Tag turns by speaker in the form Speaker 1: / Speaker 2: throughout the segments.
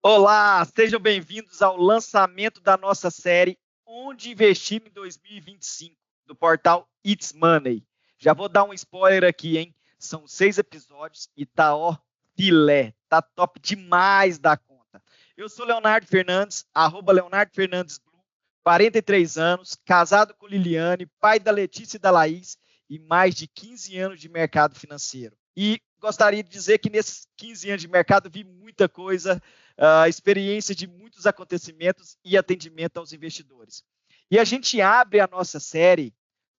Speaker 1: Olá, sejam bem-vindos ao lançamento da nossa série Onde Investir em 2025, do portal It's Money. Já vou dar um spoiler aqui, hein? São 6 episódios e tá, ó, filé, tá top demais da conta. Eu sou Leonardo Fernandes, arroba Leonardo Fernandes Blue, 43 anos, casado com Liliane, pai da Letícia e da Laís e mais de 15 anos de mercado financeiro. E gostaria de dizer que nesses 15 anos de mercado vi muita coisa, experiência de muitos acontecimentos e atendimento aos investidores. E a gente abre a nossa série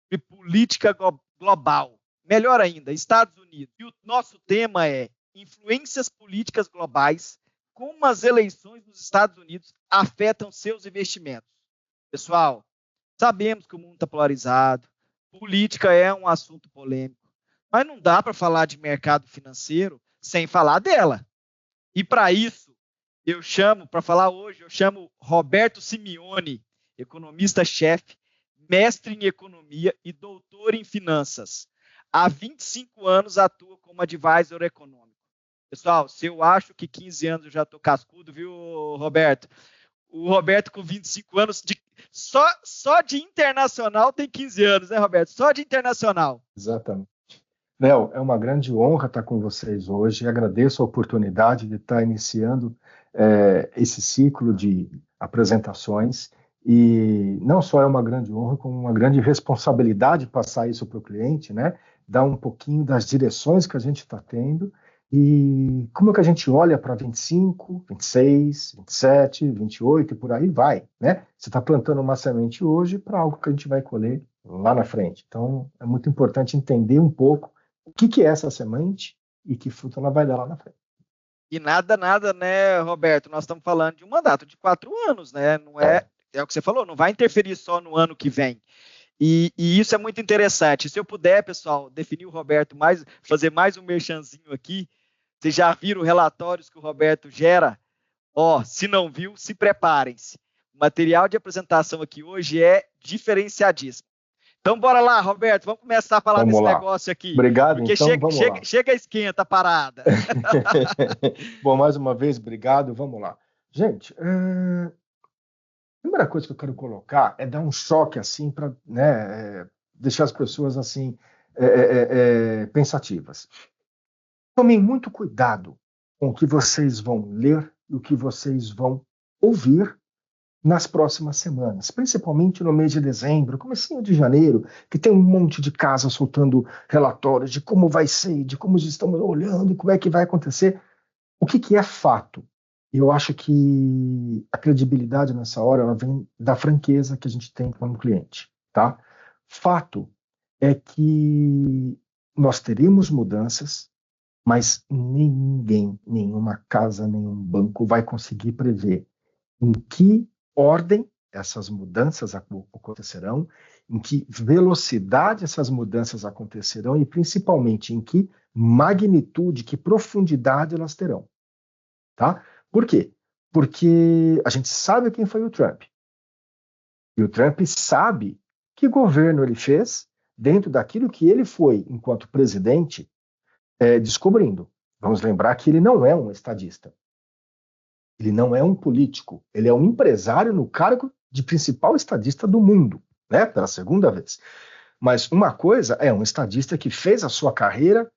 Speaker 1: de política global, melhor ainda, Estados Unidos. E o nosso tema é influências políticas globais, como as eleições nos Estados Unidos afetam seus investimentos. Pessoal, sabemos que o mundo está polarizado, política é um assunto polêmico, mas não dá para falar de mercado financeiro sem falar dela. E para isso, para falar hoje, eu chamo Roberto Simeone, economista-chefe, mestre em economia e doutor em finanças. Há 25 anos atua como advisor econômico. Pessoal, se eu acho que 15 anos eu já estou cascudo, viu, Roberto? O Roberto com 25 anos, só de internacional tem 15 anos, né, Roberto? Só de internacional.
Speaker 2: Exatamente. Léo, é uma grande honra estar com vocês hoje. Agradeço a oportunidade de estar iniciando esse ciclo de apresentações. E não só é uma grande honra, como uma grande responsabilidade passar isso para o cliente, né? Dar um pouquinho das direções que a gente está tendo e como é que a gente olha para 25, 26, 27, 28 e por aí vai, né? Você está plantando uma semente hoje para algo que a gente vai colher lá na frente. Então, é muito importante entender um pouco o que é essa semente e que fruto ela vai dar lá na frente.
Speaker 1: E nada, né, Roberto? Nós estamos falando de um mandato de 4 anos, né? Não é o que você falou, não vai interferir só no ano que vem. E isso é muito interessante. Se eu puder, pessoal, definir o Roberto fazer mais um merchanzinho aqui, vocês já viram relatórios que o Roberto gera? Ó, se não viu, se preparem-se. O material de apresentação aqui hoje é diferenciadíssimo. Então, bora lá, Roberto, vamos começar a falar
Speaker 2: Vamos
Speaker 1: desse
Speaker 2: lá.
Speaker 1: negócio aqui.
Speaker 2: Obrigado,
Speaker 1: Porque
Speaker 2: então vamos lá.
Speaker 1: chega esquenta a parada.
Speaker 2: Bom, mais uma vez, obrigado, vamos lá. Gente, a primeira coisa que eu quero colocar é dar um choque assim para, né, deixar as pessoas assim pensativas. Tomem muito cuidado com o que vocês vão ler e o que vocês vão ouvir nas próximas semanas, principalmente no mês de dezembro, comecinho de janeiro, que tem um monte de casas soltando relatórios de como vai ser, de como estamos olhando, como é que vai acontecer. O que é fato? Eu acho que a credibilidade nessa hora ela vem da franqueza que a gente tem com o cliente, tá? Fato é que nós teremos mudanças, mas ninguém, nenhuma casa, nenhum banco vai conseguir prever em que ordem essas mudanças acontecerão, em que velocidade essas mudanças acontecerão e principalmente em que magnitude, que profundidade elas terão, tá? Por quê? Porque a gente sabe quem foi o Trump. E o Trump sabe que governo ele fez dentro daquilo que ele foi, enquanto presidente, descobrindo. Vamos lembrar que ele não é um estadista. Ele não é um político, ele é um empresário no cargo de principal estadista do mundo, né? Pela segunda vez. Mas uma coisa é um estadista que fez a sua carreira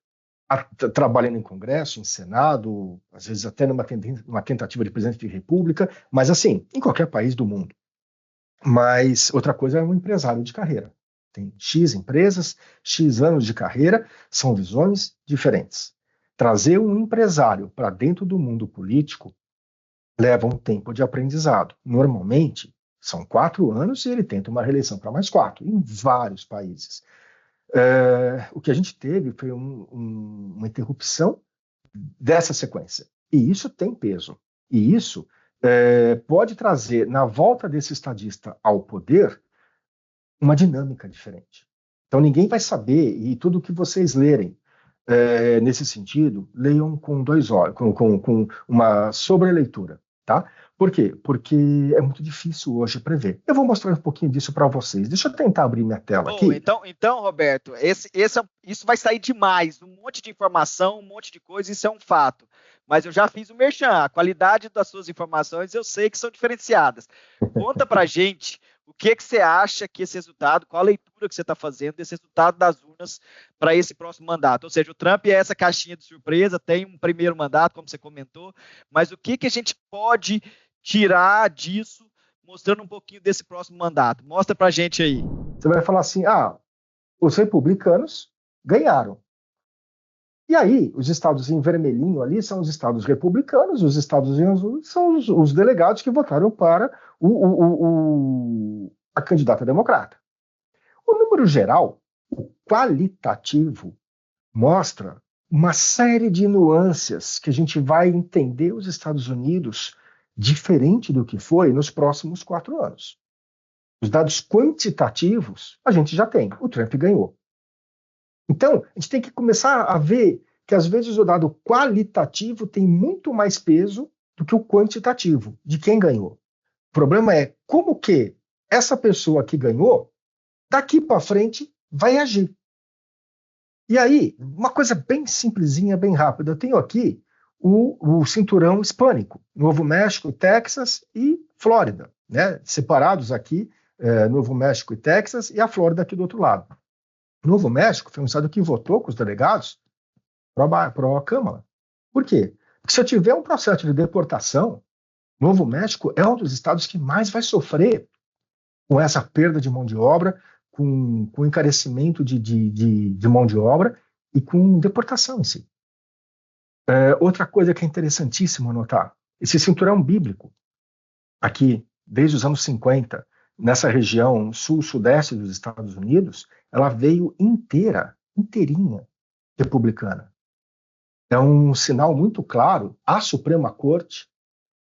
Speaker 2: trabalhando em Congresso, em Senado, às vezes até numa tentativa de presidente de república, mas assim, em qualquer país do mundo. Mas outra coisa é um empresário de carreira. Tem X empresas, X anos de carreira, são visões diferentes. Trazer um empresário para dentro do mundo político leva um tempo de aprendizado. Normalmente, são 4 anos e ele tenta uma reeleição para mais 4, em vários países. O que a gente teve foi uma interrupção dessa sequência. E isso tem peso. E isso pode trazer, na volta desse estadista ao poder, uma dinâmica diferente. Então ninguém vai saber, e tudo que vocês lerem nesse sentido, leiam com 2 olhos, com uma sobreleitura, tá? Por quê? Porque é muito difícil hoje prever. Eu vou mostrar um pouquinho disso para vocês. Deixa eu tentar abrir minha tela aqui.
Speaker 1: Então, Roberto, isso vai sair demais, um monte de informação, um monte de coisa, isso é um fato. mas eu já fiz o merchan. A qualidade das suas informações eu sei que são diferenciadas. Conta pra gente o que você acha que esse resultado, qual a leitura que você está fazendo desse resultado das urnas para esse próximo mandato. Ou seja, o Trump é essa caixinha de surpresa, tem um primeiro mandato, como você comentou, mas o que a gente pode tirar disso, mostrando um pouquinho desse próximo mandato? Mostra pra gente aí.
Speaker 2: Você vai falar assim, os republicanos ganharam. E aí, os estados em vermelhinho ali são os estados republicanos, os estados em azul são os delegados que votaram para a candidata democrata. O número geral, o qualitativo, mostra uma série de nuances que a gente vai entender os Estados Unidos diferente do que foi nos próximos 4 anos. Os dados quantitativos a gente já tem, o Trump ganhou. Então, a gente tem que começar a ver que, às vezes, o dado qualitativo tem muito mais peso do que o quantitativo, de quem ganhou. O problema é como que essa pessoa que ganhou, daqui para frente, vai agir. E aí, uma coisa bem simplesinha, bem rápida. Eu tenho aqui o cinturão hispânico, Novo México, Texas e Flórida, né? Separados aqui, Novo México e Texas, e a Flórida aqui do outro lado. Novo México foi um estado que votou com os delegados para a Câmara. Por quê? Porque se eu tiver um processo de deportação, Novo México é um dos estados que mais vai sofrer com essa perda de mão de obra, com encarecimento de mão de obra e com deportação em si. Outra coisa que é interessantíssimo anotar, esse cinturão bíblico, aqui, desde os anos 50, nessa região sul-sudeste dos Estados Unidos, ela veio inteirinha republicana. É um sinal muito claro à Suprema Corte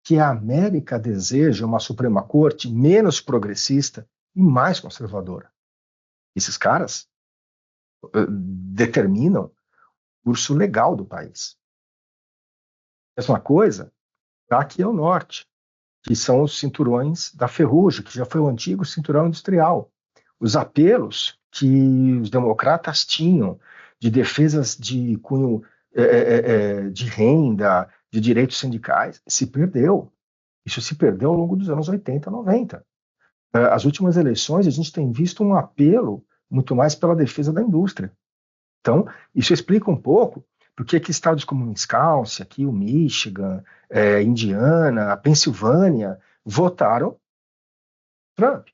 Speaker 2: que a América deseja uma Suprema Corte menos progressista e mais conservadora. Esses caras determinam o curso legal do país. Mesma coisa, aqui ao norte, que são os cinturões da ferrugem, que já foi o antigo cinturão industrial. Os apelos que os democratas tinham de defesas de cunho de renda, de direitos sindicais, se perdeu. Isso se perdeu ao longo dos anos 80, 90. As últimas eleições, a gente tem visto um apelo muito mais pela defesa da indústria. Então, isso explica um pouco porque que estados como Wisconsin, aqui o Michigan, Indiana, a Pensilvânia, votaram Trump.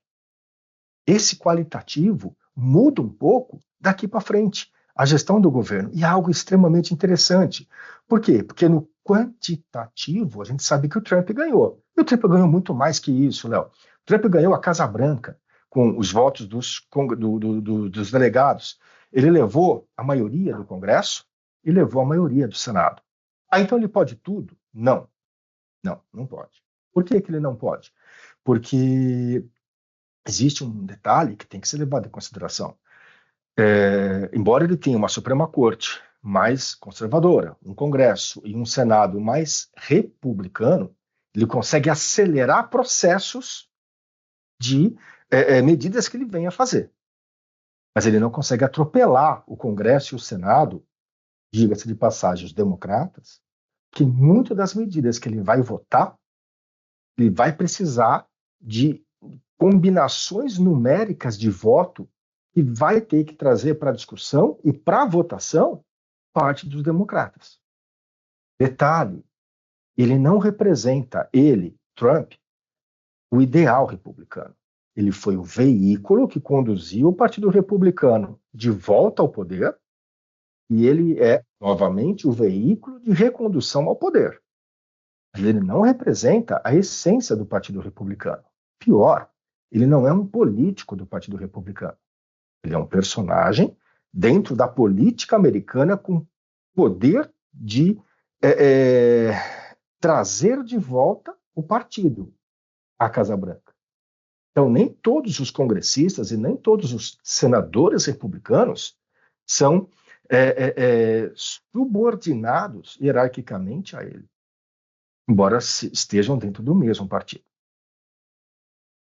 Speaker 2: Esse qualitativo muda um pouco daqui para frente, a gestão do governo. E é algo extremamente interessante. Por quê? Porque no quantitativo, a gente sabe que o Trump ganhou. E o Trump ganhou muito mais que isso, Léo. O Trump ganhou a Casa Branca com os votos dos delegados. Ele levou a maioria do Congresso e levou a maioria do Senado. Então ele pode tudo? Não. Não pode. Por que ele não pode? Porque existe um detalhe que tem que ser levado em consideração. Embora ele tenha uma Suprema Corte mais conservadora, um Congresso e um Senado mais republicano, ele consegue acelerar processos de medidas que ele venha a fazer. Mas ele não consegue atropelar o Congresso e o Senado, diga-se de passagem, os democratas, que muitas das medidas que ele vai votar, ele vai precisar de combinações numéricas de voto e vai ter que trazer para a discussão e para a votação parte dos democratas. Detalhe, ele não representa, Trump, o ideal republicano. Ele foi o veículo que conduziu o Partido Republicano de volta ao poder e ele é, novamente, o veículo de recondução ao poder. Mas ele não representa a essência do Partido Republicano. Pior, ele não é um político do Partido Republicano. Ele é um personagem dentro da política americana com poder de trazer de volta o partido à Casa Branca. Então, nem todos os congressistas e nem todos os senadores republicanos são subordinados hierarquicamente a ele, embora estejam dentro do mesmo partido.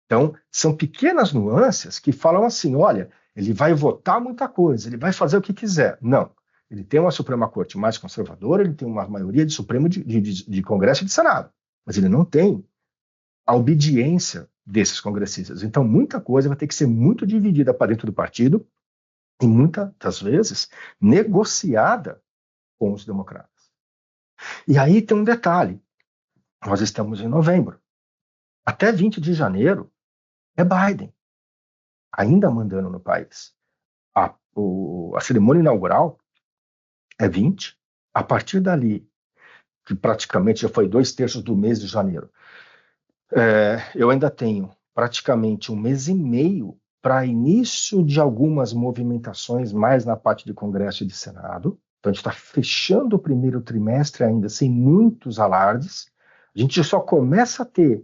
Speaker 2: Então, são pequenas nuances que falam assim, olha, ele vai votar muita coisa, ele vai fazer o que quiser. Não. Ele tem uma Suprema Corte mais conservadora, ele tem uma maioria de Supremo de Congresso e de Senado, mas ele não tem a obediência desses congressistas. Então, muita coisa vai ter que ser muito dividida para dentro do partido e, muitas das vezes, negociada com os democratas. E aí tem um detalhe. Nós estamos em novembro. Até 20 de janeiro é Biden ainda mandando no país. A cerimônia inaugural é 20. A partir dali, que praticamente já foi 2/3 do mês de janeiro, eu ainda tenho praticamente 1 mês e meio para início de algumas movimentações mais na parte de Congresso e de Senado. Então, a gente está fechando o primeiro trimestre ainda sem muitos alardes. A gente só começa a ter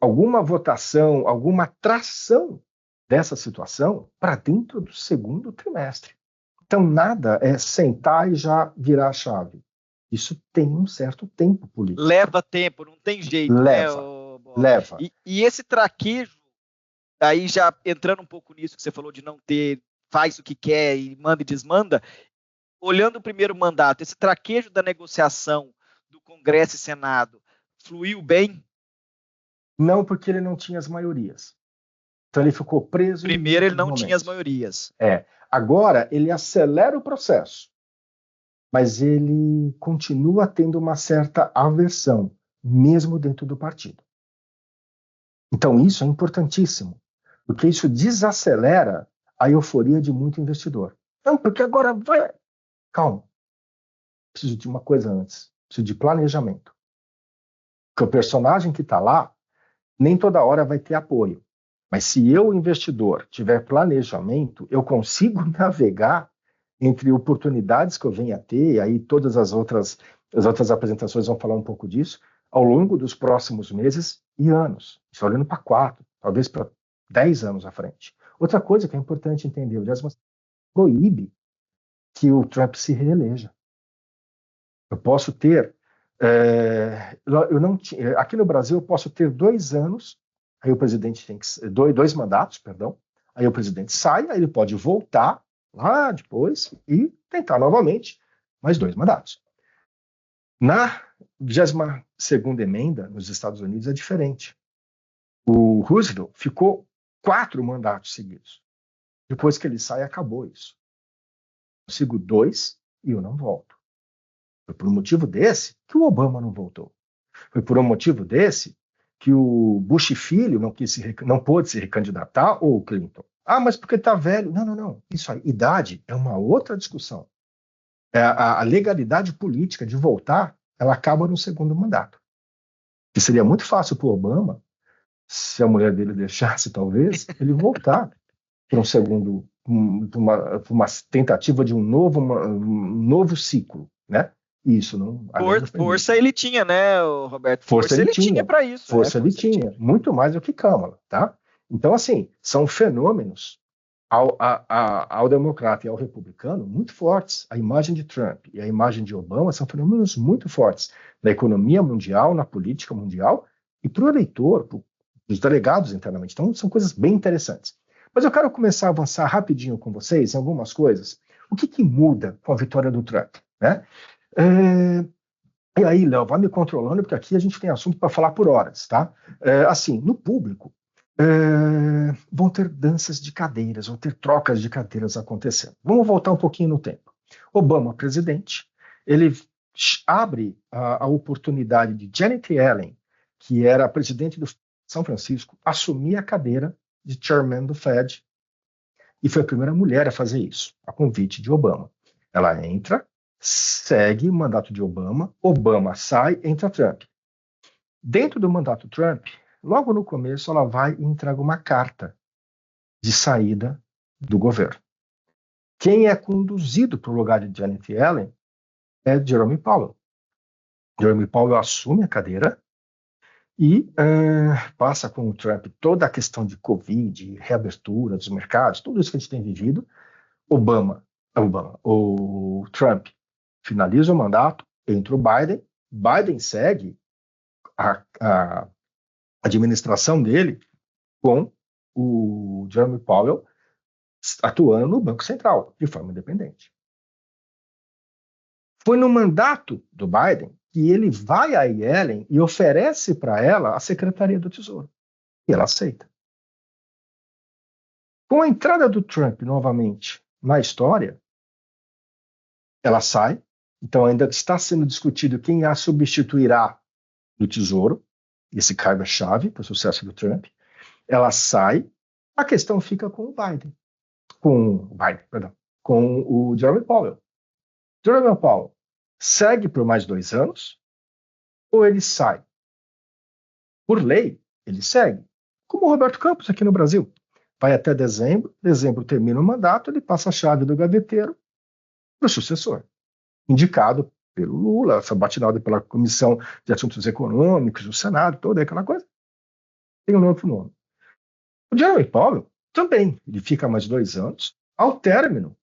Speaker 2: alguma votação, alguma tração dessa situação para dentro do segundo trimestre. Então, nada é sentar e já virar a chave. Isso tem um certo tempo político.
Speaker 1: Leva tempo, não tem jeito,
Speaker 2: leva,
Speaker 1: né?
Speaker 2: Leva.
Speaker 1: E esse traquejo, aí já entrando um pouco nisso que você falou de não ter, faz o que quer e manda e desmanda, olhando o primeiro mandato, esse traquejo da negociação do Congresso e Senado fluiu bem?
Speaker 2: Não, porque ele não tinha as maiorias. Então ele ficou preso.
Speaker 1: Primeiro ele não tinha as maiorias.
Speaker 2: Agora ele acelera o processo, mas ele continua tendo uma certa aversão, mesmo dentro do partido. Então isso é importantíssimo, porque isso desacelera a euforia de muito investidor. Não, porque agora vai... Calma. Preciso de uma coisa antes. Preciso de planejamento. Porque o personagem que está lá, nem toda hora vai ter apoio. Mas se eu, investidor, tiver planejamento, eu consigo navegar entre oportunidades que eu venho a ter, e aí todas as outras apresentações vão falar um pouco disso, ao longo dos próximos meses e anos. Estou olhando para 4, talvez para 10 anos à frente. Outra coisa que é importante entender, o 10º proíbe que o Trump se reeleja. Eu posso ter... aqui no Brasil, eu posso ter 2 anos, aí o presidente tem que... dois mandatos, perdão, aí o presidente sai, aí ele pode voltar lá depois e tentar novamente mais 2 mandatos. Na 22ª emenda nos Estados Unidos é diferente. O Roosevelt ficou 4 mandatos seguidos. Depois que ele sai, acabou isso. Eu sigo 2 e eu não volto. Foi por um motivo desse que o Obama não voltou. Foi por um motivo desse que o Bush filho não pôde se recandidatar, ou o Clinton. Ah, mas porque está velho. Não. Isso aí, idade é uma outra discussão. A legalidade política de voltar, ela acaba no segundo mandato. Que seria muito fácil para o Obama, se a mulher dele deixasse, talvez, ele voltar para um segundo, uma tentativa de um novo ciclo, né? Isso não.
Speaker 1: Força ele tinha, né, Roberto? Força ele tinha para isso.
Speaker 2: Força ele tinha, muito mais do que Câmara, tá? Então, assim, são fenômenos ao democrata e ao republicano muito fortes. A imagem de Trump e a imagem de Obama são fenômenos muito fortes na economia mundial, na política mundial e para o eleitor, para os delegados internamente. Então, são coisas bem interessantes. Mas eu quero começar a avançar rapidinho com vocês em algumas coisas. O que muda com a vitória do Trump, né? E aí, Léo, vai me controlando, porque aqui a gente tem assunto para falar por horas, tá? Assim, no público, vão ter danças de cadeiras, vão ter trocas de cadeiras acontecendo. Vamos voltar um pouquinho no tempo. Obama, presidente, ele abre a oportunidade de Janet Yellen, que era a presidente do São Francisco, assumir a cadeira de chairman do Fed, e foi a primeira mulher a fazer isso, a convite de Obama. Ela entra, segue o mandato de Obama sai, entra Trump. Dentro do mandato Trump, logo no começo, ela vai e entrega uma carta de saída do governo. Quem é conduzido para o lugar de Janet Yellen é Jerome Powell. Jerome Powell assume a cadeira e passa com o Trump toda a questão de Covid, reabertura dos mercados, tudo isso que a gente tem vivido. O Trump finaliza o mandato, entra o Biden segue a administração dele com o Jerome Powell atuando no Banco Central, de forma independente. Foi no mandato do Biden que ele vai a Yellen e oferece para ela a Secretaria do Tesouro. E ela aceita. Com a entrada do Trump novamente na história, ela sai. Então ainda está sendo discutido quem a substituirá no Tesouro. Esse cargo é chave para o sucesso do Trump. Ela sai, a questão fica com o Biden. Com o Jerome Powell. Jerome Powell segue por mais 2 anos ou ele sai? Por lei, ele segue. Como o Roberto Campos aqui no Brasil. Vai até dezembro termina o mandato, ele passa a chave do gaveteiro para o sucessor. Indicado pelo Lula, sabatinado pela Comissão de Assuntos Econômicos, do Senado, toda aquela coisa. Tem um novo nome. O Jerome Powell também, ele fica mais 2 anos. Ao término,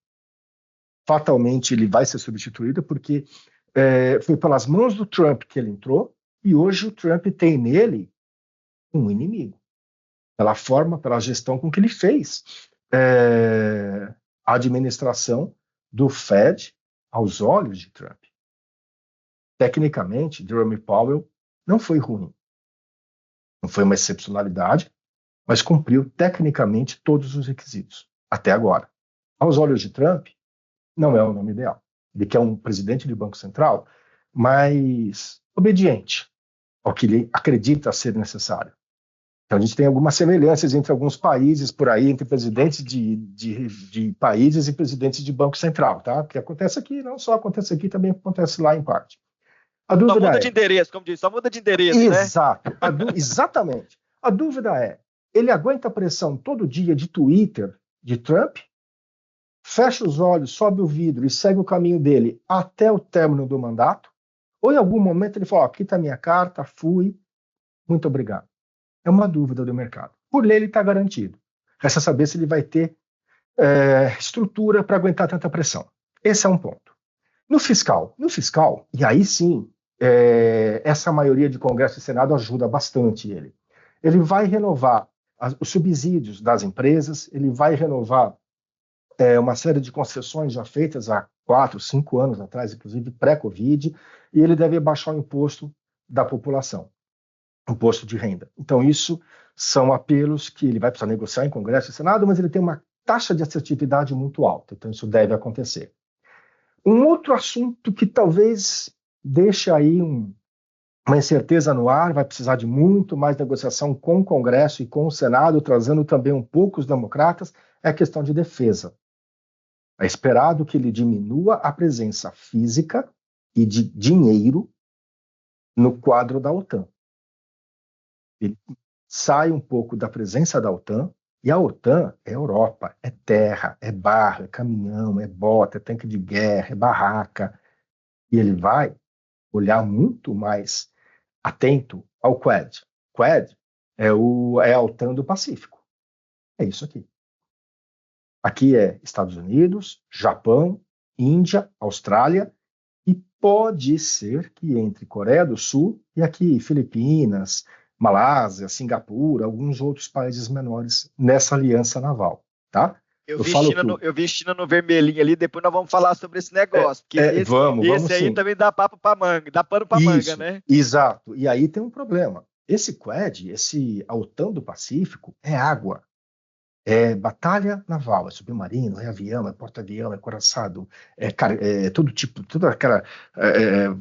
Speaker 2: fatalmente ele vai ser substituído, porque foi pelas mãos do Trump que ele entrou, e hoje o Trump tem nele um inimigo. Pela forma, pela gestão com que ele fez a administração do Fed aos olhos de Trump. Tecnicamente, Jerome Powell não foi ruim. Não foi uma excepcionalidade, mas cumpriu tecnicamente todos os requisitos, até agora. Aos olhos de Trump, não é o nome ideal. Ele quer um presidente de Banco Central mais obediente ao que ele acredita ser necessário. Então, a gente tem algumas semelhanças entre alguns países por aí, entre presidentes de países e presidentes de Banco Central, tá? O que acontece aqui, não só acontece aqui, também acontece lá em parte.
Speaker 1: A dúvida só muda de endereço, como diz, só muda de endereço,
Speaker 2: exato, né? Exatamente. A dúvida é, ele aguenta a pressão todo dia de Twitter de Trump, fecha os olhos, sobe o vidro e segue o caminho dele até o término do mandato, ou em algum momento ele fala, aqui está minha carta, fui, muito obrigado. É uma dúvida do mercado. Por lei ele está garantido. Resta saber se ele vai ter estrutura para aguentar tanta pressão. Esse é um ponto. No fiscal, e aí sim, essa maioria de Congresso e Senado ajuda bastante ele. Ele vai renovar os subsídios das empresas, ele vai renovar uma série de concessões já feitas há 4, 5 anos atrás, inclusive pré-Covid, e ele deve baixar o imposto da população, imposto de renda. Então isso são apelos que ele vai precisar negociar em Congresso e Senado, mas ele tem uma taxa de assertividade muito alta, então isso deve acontecer. Um outro assunto que talvez deixe aí uma incerteza no ar, vai precisar de muito mais negociação com o Congresso e com o Senado, trazendo também um pouco os democratas, é a questão de defesa. É esperado que ele diminua a presença física e de dinheiro no quadro da OTAN. Ele sai um pouco da presença da OTAN, e a OTAN é Europa, é terra, é barro, é caminhão, é bota, é tanque de guerra, é barraca. E ele vai olhar muito mais atento ao Quad. Quad é a OTAN do Pacífico. É isso aqui. Aqui é Estados Unidos, Japão, Índia, Austrália, e pode ser que entre Coreia do Sul e aqui Filipinas, Malásia, Singapura, alguns outros países menores nessa aliança naval, tá?
Speaker 1: Eu vi China no vermelhinho ali, depois nós vamos falar sobre esse negócio, porque
Speaker 2: vamos
Speaker 1: aí
Speaker 2: sim.
Speaker 1: Também dá papo para manga, dá pano para manga, né?
Speaker 2: Exato, e aí tem um problema. Esse Quad, a OTAN do Pacífico, é água. É batalha naval, é submarino, é avião, é porta-avião, é coraçado, todo tipo, toda aquela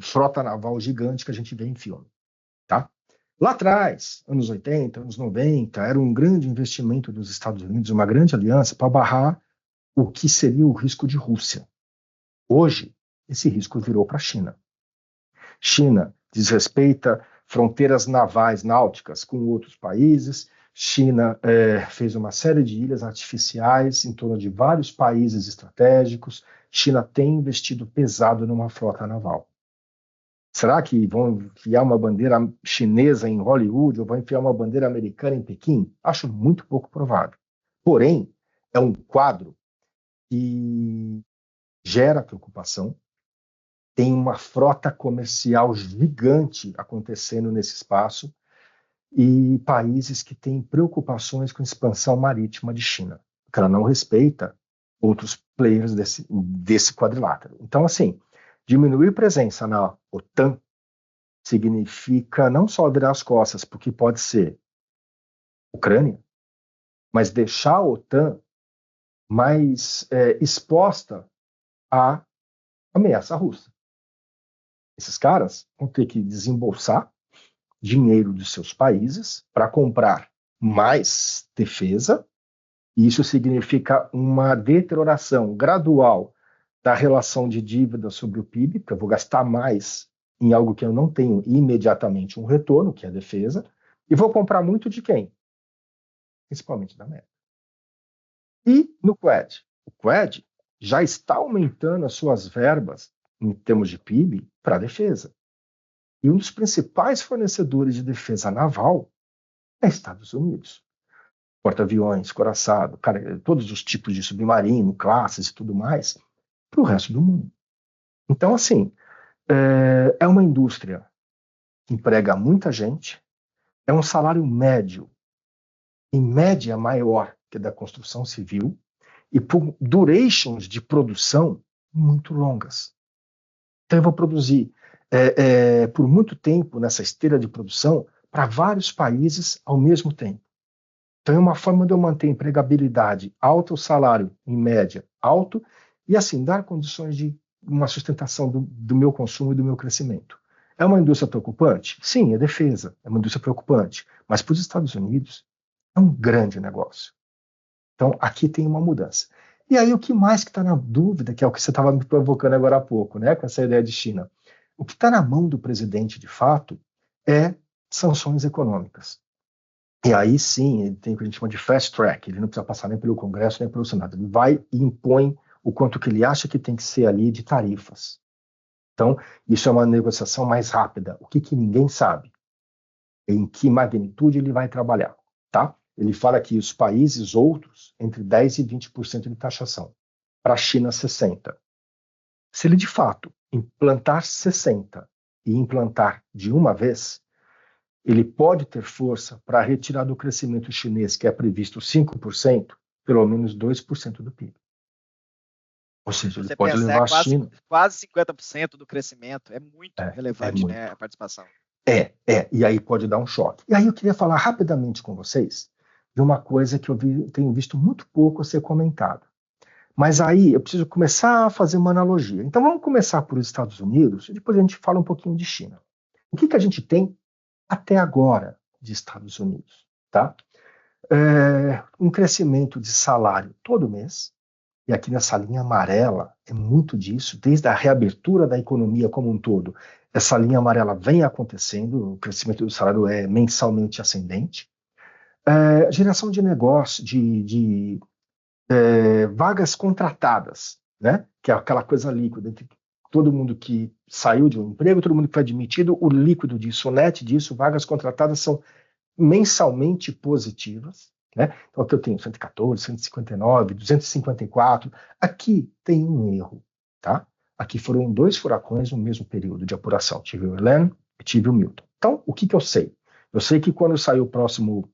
Speaker 2: frota naval gigante que a gente vê em filme, tá? Lá atrás, anos 80, anos 90, era um grande investimento dos Estados Unidos, uma grande aliança para barrar o que seria o risco de Rússia. Hoje, esse risco virou para a China. China desrespeita fronteiras navais, náuticas com outros países. China fez uma série de ilhas artificiais em torno de vários países estratégicos. China tem investido pesado numa frota naval. Será que vão enfiar uma bandeira chinesa em Hollywood ou vão enfiar uma bandeira americana em Pequim? Acho muito pouco provável. Porém, é um quadro que gera preocupação. Tem uma frota comercial gigante acontecendo nesse espaço e países que têm preocupações com a expansão marítima de China, porque ela não respeita outros players desse quadrilátero. Então, assim, Diminuir presença na OTAN significa não só virar as costas, porque pode ser Ucrânia, mas deixar a OTAN mais exposta à ameaça russa. Esses caras vão ter que desembolsar dinheiro dos seus países para comprar mais defesa, e isso significa uma deterioração gradual da relação de dívida sobre o PIB, porque eu vou gastar mais em algo que eu não tenho imediatamente um retorno, que é a defesa, e vou comprar muito de quem? Principalmente da América. E no Quad? O Quad já está aumentando as suas verbas, em termos de PIB, para a defesa. E um dos principais fornecedores de defesa naval é Estados Unidos. Porta-aviões, coraçado, todos os tipos de submarino, classes e tudo mais, para o resto do mundo. Então, assim, é uma indústria que emprega muita gente, é um salário médio, em média maior que da construção civil, e por durations de produção muito longas. Então eu vou produzir por muito tempo nessa esteira de produção para vários países ao mesmo tempo. Então é uma forma de eu manter a empregabilidade alta, o salário em média alto, e assim dar condições de uma sustentação do meu consumo e do meu crescimento. É uma indústria preocupante? Sim, é defesa, é uma indústria preocupante, mas para os Estados Unidos é um grande negócio. Então aqui tem uma mudança. E aí o que mais que está na dúvida, que é o que você estava me provocando agora há pouco, né, com essa ideia de China? O que está na mão do presidente, de fato, é sanções econômicas. E aí sim, ele tem o que a gente chama de fast track, ele não precisa passar nem pelo Congresso, nem pelo Senado. Ele vai e impõe o quanto que ele acha que tem que ser ali de tarifas. Então, isso é uma negociação mais rápida. O que ninguém sabe? Em que magnitude ele vai trabalhar, tá? Ele fala que os países outros, entre 10% e 20% de taxação. Para a China, 60%. Se ele, de fato, implantar 60% e implantar de uma vez, ele pode ter força para retirar do crescimento chinês, que é previsto 5%, pelo menos 2% do PIB. Ou seja, ele pode levar a China...
Speaker 1: Quase 50% do crescimento. É muito relevante,
Speaker 2: muito.
Speaker 1: Né, a participação.
Speaker 2: E aí pode dar um choque. E aí eu queria falar rapidamente com vocês de uma coisa que eu tenho visto muito pouco ser comentado. Mas aí eu preciso começar a fazer uma analogia. Então vamos começar por Estados Unidos e depois a gente fala um pouquinho de China. O que a gente tem até agora de Estados Unidos? Tá? Um crescimento de salário todo mês, e aqui nessa linha amarela é muito disso, desde a reabertura da economia como um todo. Essa linha amarela vem acontecendo, o crescimento do salário é mensalmente ascendente. Geração de negócio, de vagas contratadas, né? Que é aquela coisa líquida, entre todo mundo que saiu de um emprego, todo mundo que foi admitido, o líquido disso, o net disso, vagas contratadas são mensalmente positivas, né? Então aqui eu tenho 114, 159, 254. Aqui tem um erro, tá? Aqui foram 2 furacões no mesmo período de apuração. Tive o Helene e tive o Milton. Então, o que eu sei? Eu sei que quando sair o próximo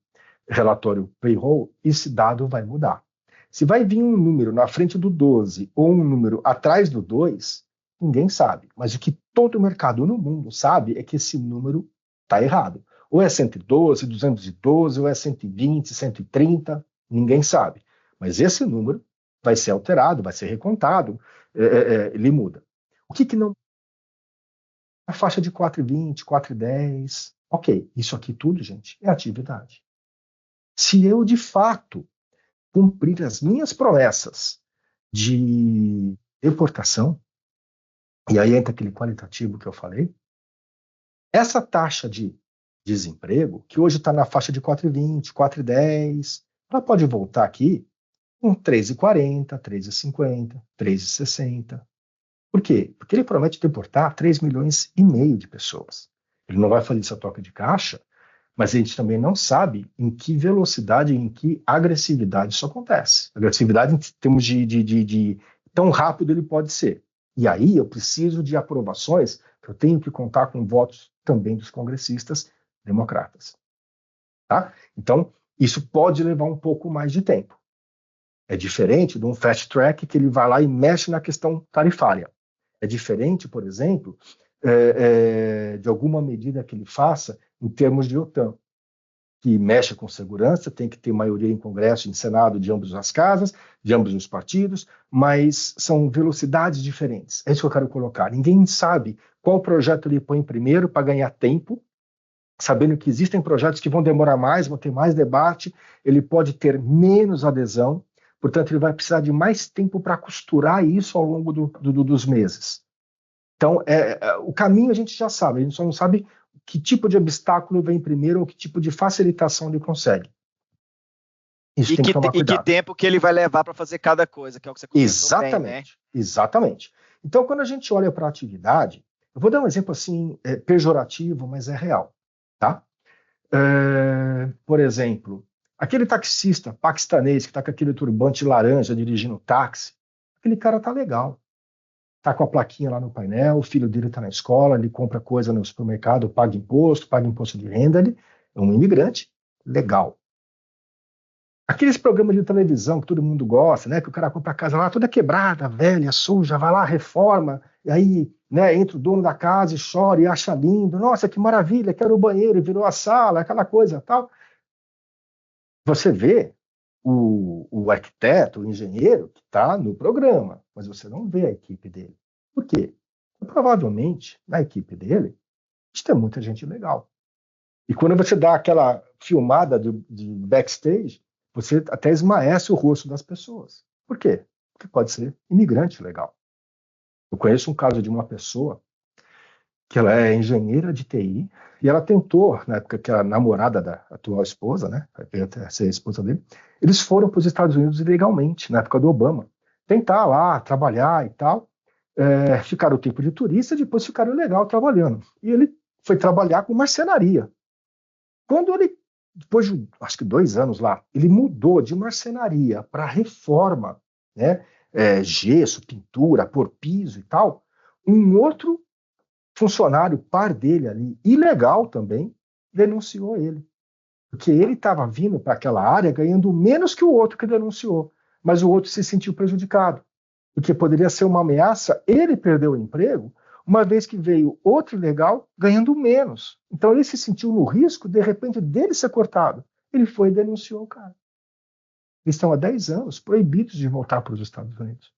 Speaker 2: relatório payroll, esse dado vai mudar. Se vai vir um número na frente do 12 ou um número atrás do 2, ninguém sabe. Mas o que todo o mercado no mundo sabe é que esse número está errado. Ou é 112, 212, ou é 120, 130, ninguém sabe. Mas esse número vai ser alterado, vai ser recontado, ele muda. O que não... A faixa de 4,20, 4,10, ok, isso aqui tudo, gente, é atividade. Se eu, de fato, cumprir as minhas promessas de deportação, e aí entra aquele qualitativo que eu falei, essa taxa de desemprego, que hoje está na faixa de 4,20, 4,10, ela pode voltar aqui com 3,40, 3,50, 3,60. Por quê? Porque ele promete deportar 3,5 milhões de pessoas. Ele não vai fazer essa troca de caixa, mas a gente também não sabe em que velocidade, em que agressividade isso acontece. Agressividade em termos de tão rápido ele pode ser. E aí eu preciso de aprovações, que eu tenho que contar com votos também dos congressistas democratas. Tá? Então, isso pode levar um pouco mais de tempo. É diferente de um fast track que ele vai lá e mexe na questão tarifária. É diferente, por exemplo, de alguma medida que ele faça em termos de OTAN, que mexe com segurança, tem que ter maioria em Congresso e em Senado de ambas as casas, de ambos os partidos, mas são velocidades diferentes. É isso que eu quero colocar. Ninguém sabe qual projeto ele põe primeiro para ganhar tempo, sabendo que existem projetos que vão demorar mais, vão ter mais debate, ele pode ter menos adesão, portanto, ele vai precisar de mais tempo para costurar isso ao longo dos meses. Então, o caminho a gente já sabe, a gente só não sabe que tipo de obstáculo vem primeiro ou que tipo de facilitação ele consegue. Isso tem que tomar cuidado.
Speaker 1: E que tempo que ele vai levar para fazer cada coisa, que é o que você comentou bem, né?
Speaker 2: Exatamente. Então, quando a gente olha para a atividade, eu vou dar um exemplo assim, pejorativo, mas é real. Tá? Por exemplo, aquele taxista paquistanês que está com aquele turbante laranja dirigindo o táxi, aquele cara tá legal. Tá com a plaquinha lá no painel, o filho dele está na escola, ele compra coisa no supermercado, paga imposto de renda, ele é um imigrante legal. Aqueles programas de televisão que todo mundo gosta, né, que o cara compra a casa lá toda quebrada, velha, suja, vai lá, reforma, e aí, né, entra o dono da casa e chora e acha lindo, nossa, que maravilha, quero o banheiro, virou a sala, aquela coisa tal. Você vê o arquiteto, o engenheiro que está no programa, mas você não vê a equipe dele. Por quê? Provavelmente, na equipe dele, tem muita gente legal. E quando você dá aquela filmada de backstage, você até esmaece o rosto das pessoas. Por quê? Porque pode ser imigrante legal. Eu conheço um caso de uma pessoa que ela é engenheira de TI, e ela tentou, na época que a namorada da atual esposa, né, veio até ser a esposa dele, eles foram para os Estados Unidos ilegalmente, na época do Obama, tentar lá, trabalhar e tal, ficaram o tempo de turista, depois ficaram legal trabalhando. E ele foi trabalhar com marcenaria. Quando ele, depois de, acho que 2 anos lá, ele mudou de marcenaria para reforma, né, gesso, pintura, pôr piso e tal, um outro funcionário par dele ali, ilegal também, denunciou ele. Porque ele estava vindo para aquela área ganhando menos que o outro que denunciou. Mas o outro se sentiu prejudicado. Porque poderia ser uma ameaça, ele perdeu o emprego, uma vez que veio outro ilegal ganhando menos. Então ele se sentiu no risco, de repente, dele ser cortado. Ele foi e denunciou o cara. Eles estão há 10 anos proibidos de voltar para os Estados Unidos.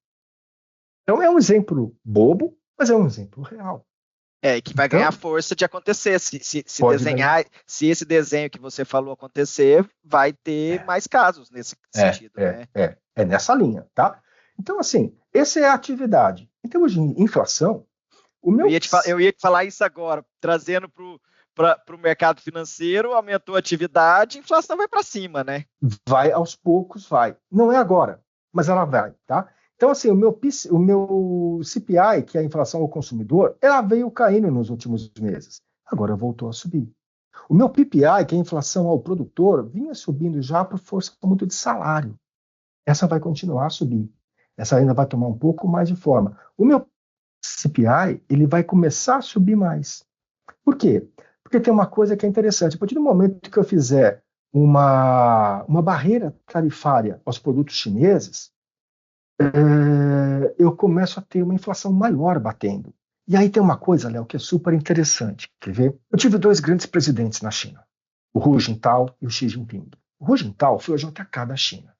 Speaker 2: Então é um exemplo bobo, mas é um exemplo real.
Speaker 1: Que vai ganhar força de acontecer. Se esse desenho que você falou acontecer, vai ter mais casos nesse sentido. Né?
Speaker 2: É nessa linha, tá? Então, assim, essa é a atividade. Em termos de inflação,
Speaker 1: eu ia te falar isso agora, trazendo para o mercado financeiro, aumentou a atividade, a inflação vai para cima, né?
Speaker 2: Vai aos poucos, vai. Não é agora, mas ela vai, tá? Então, assim, o meu CPI, que é a inflação ao consumidor, ela veio caindo nos últimos meses. Agora voltou a subir. O meu PPI, que é a inflação ao produtor, vinha subindo já por força muito de salário. Essa vai continuar a subir. Essa ainda vai tomar um pouco mais de forma. O meu CPI, ele vai começar a subir mais. Por quê? Porque tem uma coisa que é interessante. A partir do momento que eu fizer uma barreira tarifária aos produtos chineses, eu começo a ter uma inflação maior batendo. E aí tem uma coisa, Léo, que é super interessante. Quer ver? Eu tive 2 grandes presidentes na China, o Hu Jintao e o Xi Jinping. O Hu Jintao foi o JK da China,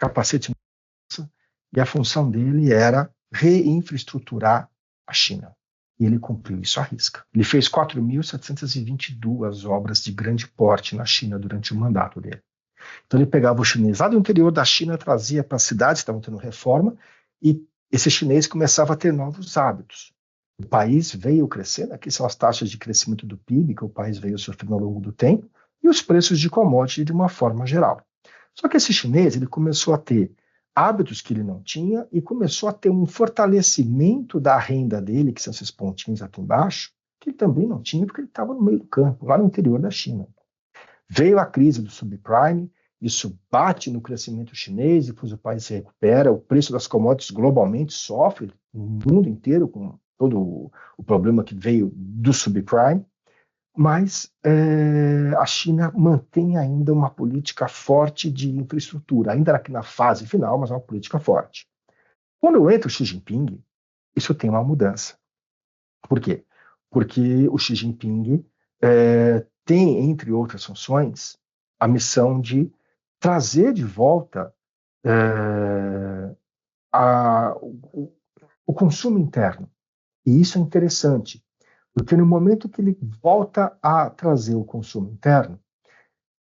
Speaker 2: capacete e a função dele era reinfraestruturar a China. E ele cumpriu isso à risca. Ele fez 4.722 obras de grande porte na China durante o mandato dele. Então ele pegava o chinês lá do interior da China, trazia para as cidades que estavam tendo reforma, e esse chinês começava a ter novos hábitos. O país veio crescendo, aqui são as taxas de crescimento do PIB, que o país veio sofrendo ao longo do tempo, e os preços de commodity de uma forma geral. Só que esse chinês ele começou a ter hábitos que ele não tinha e começou a ter um fortalecimento da renda dele, que são esses pontinhos aqui embaixo, que ele também não tinha porque ele estava no meio do campo, lá no interior da China. Veio a crise do subprime, isso bate no crescimento chinês, depois o país se recupera, o preço das commodities globalmente sofre, no mundo inteiro, com todo o problema que veio do subprime, mas a China mantém ainda uma política forte de infraestrutura, ainda aqui na fase final, mas é uma política forte. Quando entra o Xi Jinping, isso tem uma mudança. Por quê? Porque o Xi Jinping tem, entre outras funções, a missão de trazer de volta o consumo interno. E isso é interessante, porque no momento que ele volta a trazer o consumo interno,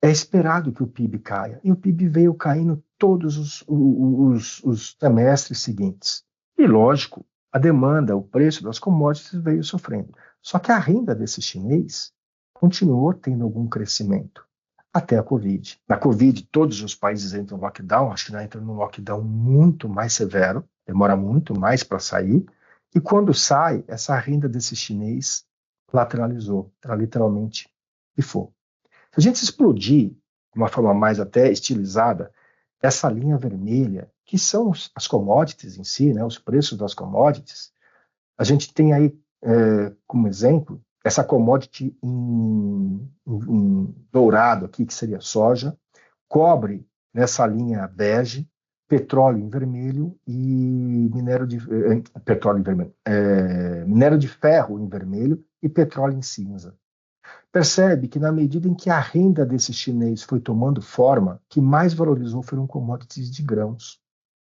Speaker 2: é esperado que o PIB caia. E o PIB veio caindo todos os trimestres seguintes. E, lógico, a demanda, o preço das commodities veio sofrendo. Só que a renda desse chinês continuou tendo algum crescimento até a Covid. Na Covid, todos os países entram em lockdown, a China entra num lockdown muito mais severo, demora muito mais para sair, e quando sai, essa renda desse chinês lateralizou, literalmente pifou. Se a gente explodir, de uma forma mais até estilizada, essa linha vermelha, que são as commodities em si, né, os preços das commodities, a gente tem aí, como exemplo, essa commodity em dourado aqui, que seria soja, cobre nessa linha bege, petróleo em vermelho e minério de ferro em vermelho e petróleo em cinza. Percebe que na medida em que a renda desse chinês foi tomando forma, que mais valorizou foram commodities de grãos.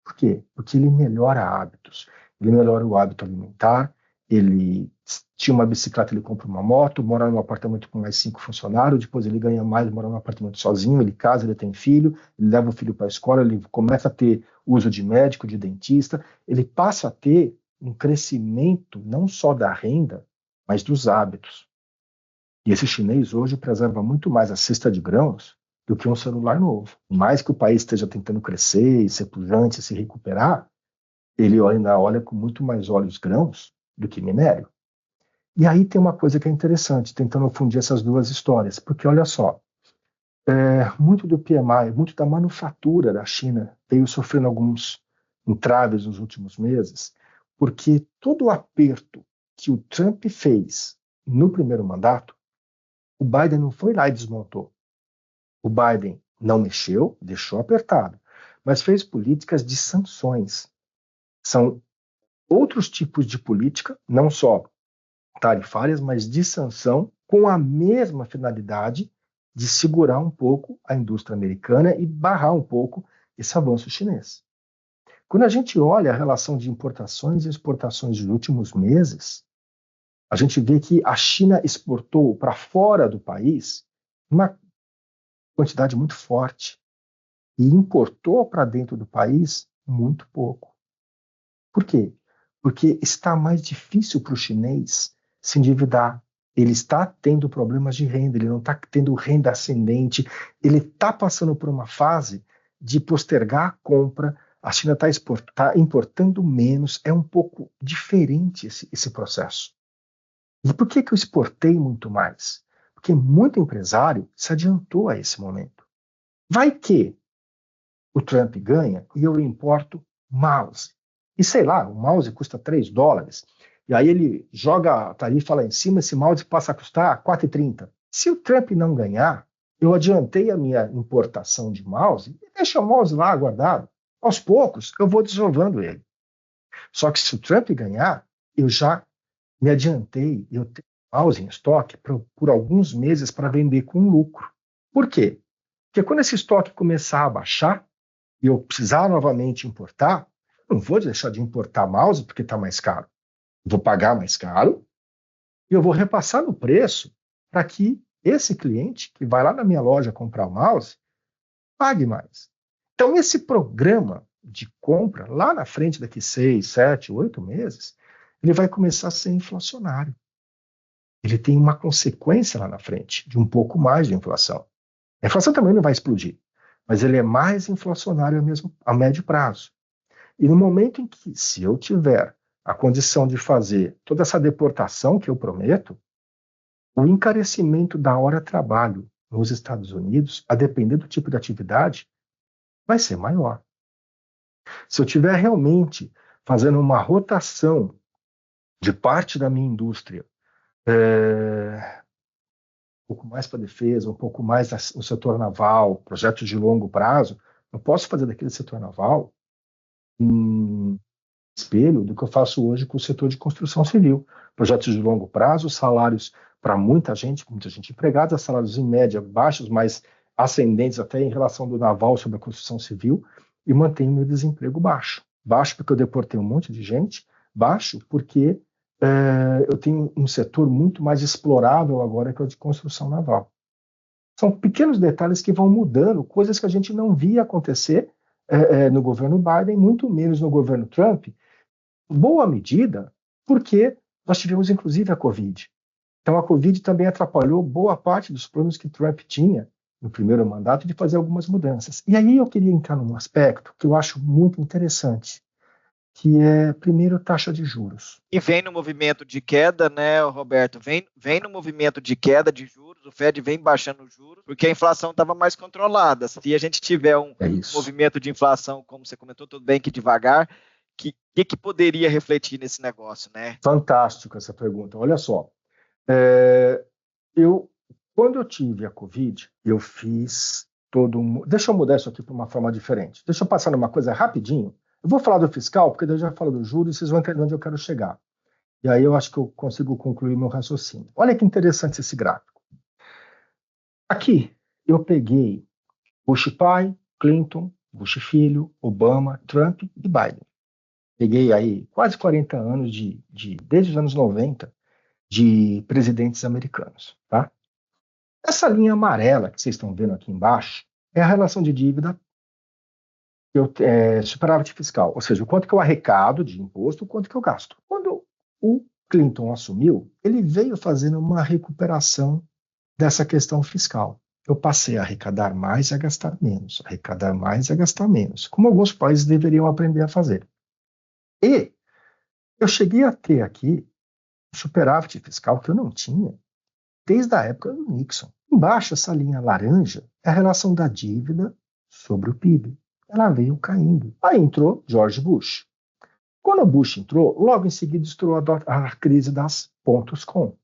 Speaker 2: Por quê? Porque ele melhora hábitos. Ele melhora o hábito alimentar, ele tinha uma bicicleta, ele compra uma moto, mora num apartamento com mais 5 funcionários, depois ele ganha mais, mora num apartamento sozinho, ele casa, ele tem filho, ele leva o filho para a escola, ele começa a ter uso de médico, de dentista, ele passa a ter um crescimento não só da renda, mas dos hábitos. E esse chinês hoje preserva muito mais a cesta de grãos do que um celular novo. Por mais que o país esteja tentando crescer, ser pujante, se recuperar, ele ainda olha com muito mais olhos grãos do que minério. E aí tem uma coisa que é interessante, tentando fundir essas duas histórias, porque olha só, muito do PMI, muito da manufatura da China veio sofrendo alguns entraves nos últimos meses, porque todo o aperto que o Trump fez no primeiro mandato, o Biden não foi lá e desmontou. O Biden não mexeu, deixou apertado, mas fez políticas de sanções. São outros tipos de política, não só tarifárias, mas de sanção, com a mesma finalidade de segurar um pouco a indústria americana e barrar um pouco esse avanço chinês. Quando a gente olha a relação de importações e exportações dos últimos meses, a gente vê que a China exportou para fora do país uma quantidade muito forte e importou para dentro do país muito pouco. Por quê? Porque está mais difícil para o chinês se endividar. Ele está tendo problemas de renda, ele não está tendo renda ascendente, ele está passando por uma fase de postergar a compra, a China está importando menos, é um pouco diferente esse processo. E por que eu exportei muito mais? Porque muito empresário se adiantou a esse momento. Vai que o Trump ganha e eu importo mouse. E sei lá, o mouse custa $3. E aí ele joga a tarifa lá em cima, esse mouse passa a custar R$4,30. Se o Trump não ganhar, eu adiantei a minha importação de mouse e deixa o mouse lá guardado. Aos poucos, eu vou desovando ele. Só que se o Trump ganhar, eu já me adiantei, eu tenho mouse em estoque por alguns meses para vender com lucro. Por quê? Porque quando esse estoque começar a baixar e eu precisar novamente importar, não vou deixar de importar mouse porque está mais caro. Vou pagar mais caro e eu vou repassar no preço para que esse cliente que vai lá na minha loja comprar o mouse pague mais. Então, esse programa de compra, lá na frente, daqui 6, 7, 8 meses, ele vai começar a ser inflacionário. Ele tem uma consequência lá na frente de um pouco mais de inflação. A inflação também não vai explodir, mas ele é mais inflacionário a médio prazo. E no momento em que, se eu tiver a condição de fazer toda essa deportação que eu prometo, o encarecimento da hora-trabalho nos Estados Unidos, a depender do tipo de atividade, vai ser maior. Se eu tiver realmente fazendo uma rotação de parte da minha indústria, um pouco mais para defesa, um pouco mais no setor naval, projetos de longo prazo, eu posso fazer daquele setor naval espelho do que eu faço hoje com o setor de construção civil. Projetos de longo prazo, salários para muita gente empregada, salários em média baixos, mas ascendentes até em relação do naval sobre a construção civil, e mantenho meu desemprego baixo. Baixo porque eu deportei um monte de gente, baixo porque eu tenho um setor muito mais explorável agora que é o de construção naval. São pequenos detalhes que vão mudando, coisas que a gente não via acontecer no governo Biden, muito menos no governo Trump, boa medida, porque nós tivemos inclusive a Covid. Então a Covid também atrapalhou boa parte dos planos que Trump tinha no primeiro mandato de fazer algumas mudanças. E aí eu queria entrar num aspecto que eu acho muito interessante, que é, primeiro, taxa de juros.
Speaker 1: E vem no movimento de queda, né, Roberto? Vem no movimento de queda de juros, o Fed vem baixando os juros, porque a inflação estava mais controlada. Se a gente tiver um movimento de inflação, como você comentou, tudo bem que devagar, que poderia refletir nesse negócio, né?
Speaker 2: Fantástico essa pergunta. Olha só, quando eu tive a Covid, eu fiz todo um... Deixa eu mudar isso aqui para uma forma diferente. Deixa eu passar numa coisa rapidinho. Eu vou falar do fiscal, porque daí eu já falo do juros e vocês vão entender onde eu quero chegar. E aí eu acho que eu consigo concluir meu raciocínio. Olha que interessante esse gráfico. Aqui, eu peguei Bush pai, Clinton, Bush filho, Obama, Trump e Biden. Peguei aí quase 40 anos desde os anos 90, de presidentes americanos, tá? Essa linha amarela que vocês estão vendo aqui embaixo é a relação de dívida superávit fiscal, ou seja, o quanto que eu arrecado de imposto, o quanto que eu gasto. Quando o Clinton assumiu, ele veio fazendo uma recuperação dessa questão fiscal. Eu passei a arrecadar mais e a gastar menos, arrecadar mais e a gastar menos, como alguns países deveriam aprender a fazer. E eu cheguei a ter aqui um superávit fiscal que eu não tinha desde a época do Nixon. Embaixo, essa linha laranja é a relação da dívida sobre o PIB. Ela veio caindo. Aí entrou George Bush. Quando o Bush entrou, logo em seguida estourou a crise das pontos com.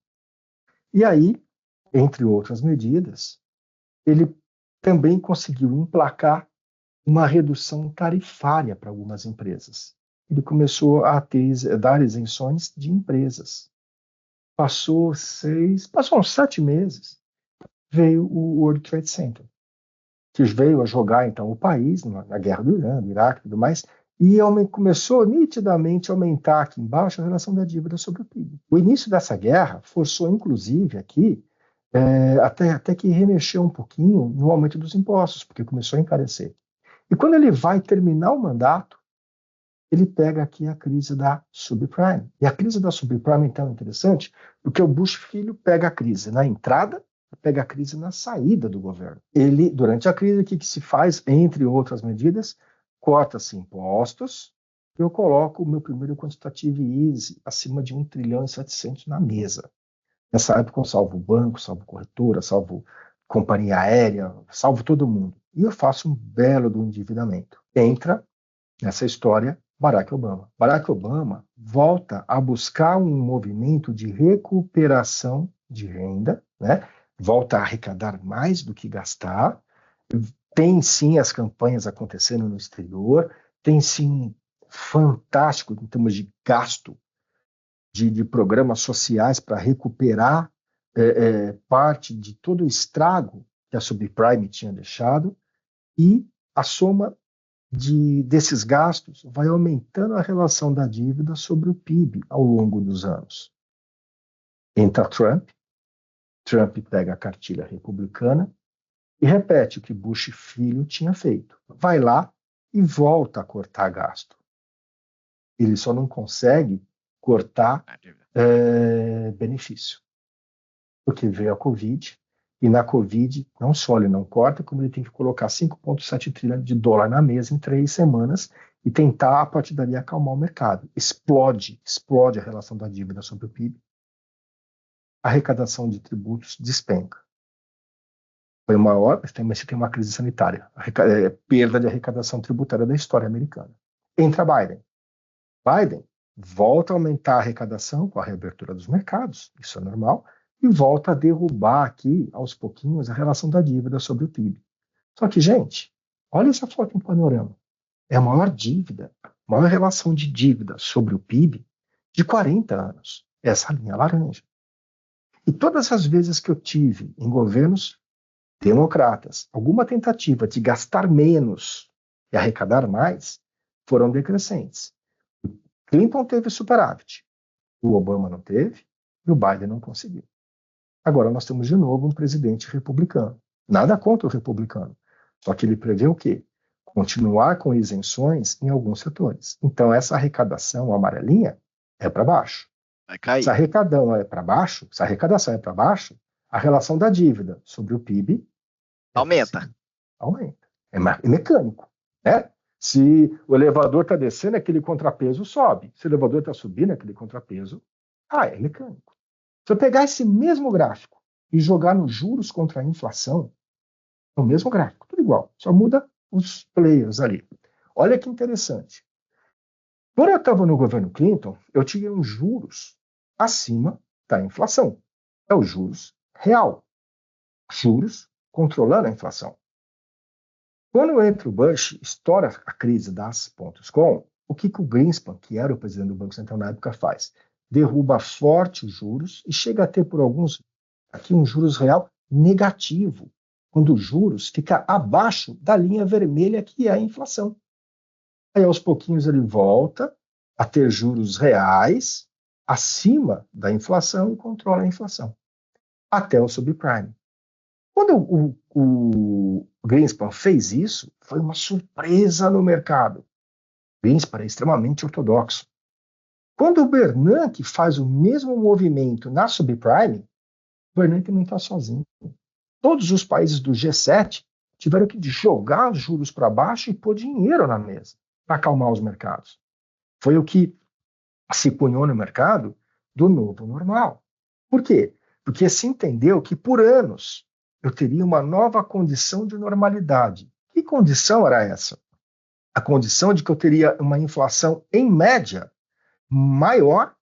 Speaker 2: E aí, entre outras medidas, ele também conseguiu emplacar uma redução tarifária para algumas empresas. Ele começou a dar isenções de empresas. Passou uns 7 meses, veio o World Trade Center, que veio a jogar, então, o país na guerra do Irã, do Iraque e tudo mais, e começou nitidamente a aumentar aqui embaixo a relação da dívida sobre o PIB. O início dessa guerra forçou, inclusive, aqui, até que remexeu um pouquinho no aumento dos impostos, porque começou a encarecer. E quando ele vai terminar o mandato, ele pega aqui a crise da subprime. E a crise da subprime, então, é interessante, porque o Bush filho pega a crise na entrada e pega a crise na saída do governo. Ele, durante a crise, o que se faz, entre outras medidas, corta-se impostos, eu coloco o meu primeiro quantitative easy acima de 1,7 trilhão na mesa. Nessa época eu salvo o banco, salvo corretora, salvo companhia aérea, salvo todo mundo. E eu faço um belo do endividamento. Entra nessa história Barack Obama. Barack Obama volta a buscar um movimento de recuperação de renda, né? Volta a arrecadar mais do que gastar. Tem sim as campanhas acontecendo no exterior, tem sim fantástico em termos de gasto de programas sociais para recuperar parte de todo o estrago que a subprime tinha deixado, e a soma desses gastos vai aumentando a relação da dívida sobre o PIB ao longo dos anos. Entra Trump pega a cartilha republicana e repete o que Bush filho tinha feito. Vai lá e volta a cortar gasto. Ele só não consegue cortar benefício. Porque veio a Covid, e na Covid, não só ele não corta, como ele tem que colocar 5,7 trilhões de dólares na mesa em 3 semanas e tentar, a partir dali, acalmar o mercado. Explode a relação da dívida sobre o PIB. A arrecadação de tributos despenca. Foi o maior, mas você tem uma crise sanitária. Perda de arrecadação tributária da história americana. Entra Biden. Biden volta a aumentar a arrecadação com a reabertura dos mercados, isso é normal, e volta a derrubar aqui, aos pouquinhos, a relação da dívida sobre o PIB. Só que, gente, olha essa foto em panorama. É a maior dívida maior relação de dívida sobre o PIB de 40 anos. Essa linha laranja. E todas as vezes que eu tive em governos democratas alguma tentativa de gastar menos e arrecadar mais, foram decrescentes. O Clinton teve superávit, o Obama não teve e o Biden não conseguiu. Agora nós temos de novo um presidente republicano. Nada contra o republicano, só que ele prevê o quê? Continuar com isenções em alguns setores. Então essa arrecadação amarelinha é para baixo.
Speaker 1: Vai cair.
Speaker 2: Se a arrecadação é para baixo, a relação da dívida sobre o PIB
Speaker 1: aumenta.
Speaker 2: Aumenta. É mecânico, né? Se o elevador está descendo, aquele contrapeso sobe. Se o elevador está subindo, aquele contrapeso é mecânico. Se eu pegar esse mesmo gráfico e jogar nos juros contra a inflação, é o mesmo gráfico, tudo igual, só muda os players ali. Olha que interessante. Quando eu estava no governo Clinton, eu tinha uns juros acima da inflação. É o juros real. Juros controlando a inflação. Quando entra o Bush, estoura a crise das pontos com, o que o Greenspan, que era o presidente do Banco Central na época, faz? Derruba forte os juros e chega a ter por alguns, aqui um juros real negativo, quando os juros fica abaixo da linha vermelha que é a inflação. Aí aos pouquinhos ele volta a ter juros reais acima da inflação e controla a inflação, até o subprime. Quando o Greenspan fez isso, foi uma surpresa no mercado. Greenspan é extremamente ortodoxo. Quando o Bernanke faz o mesmo movimento na subprime, o Bernanke não está sozinho. Todos os países do G7 tiveram que jogar os juros para baixo e pôr dinheiro na mesa para acalmar os mercados. Foi o que se cunhou no mercado do novo normal. Por quê? Porque se entendeu que por anos eu teria uma nova condição de normalidade. Que condição era essa? A condição de que eu teria uma inflação, em média, maior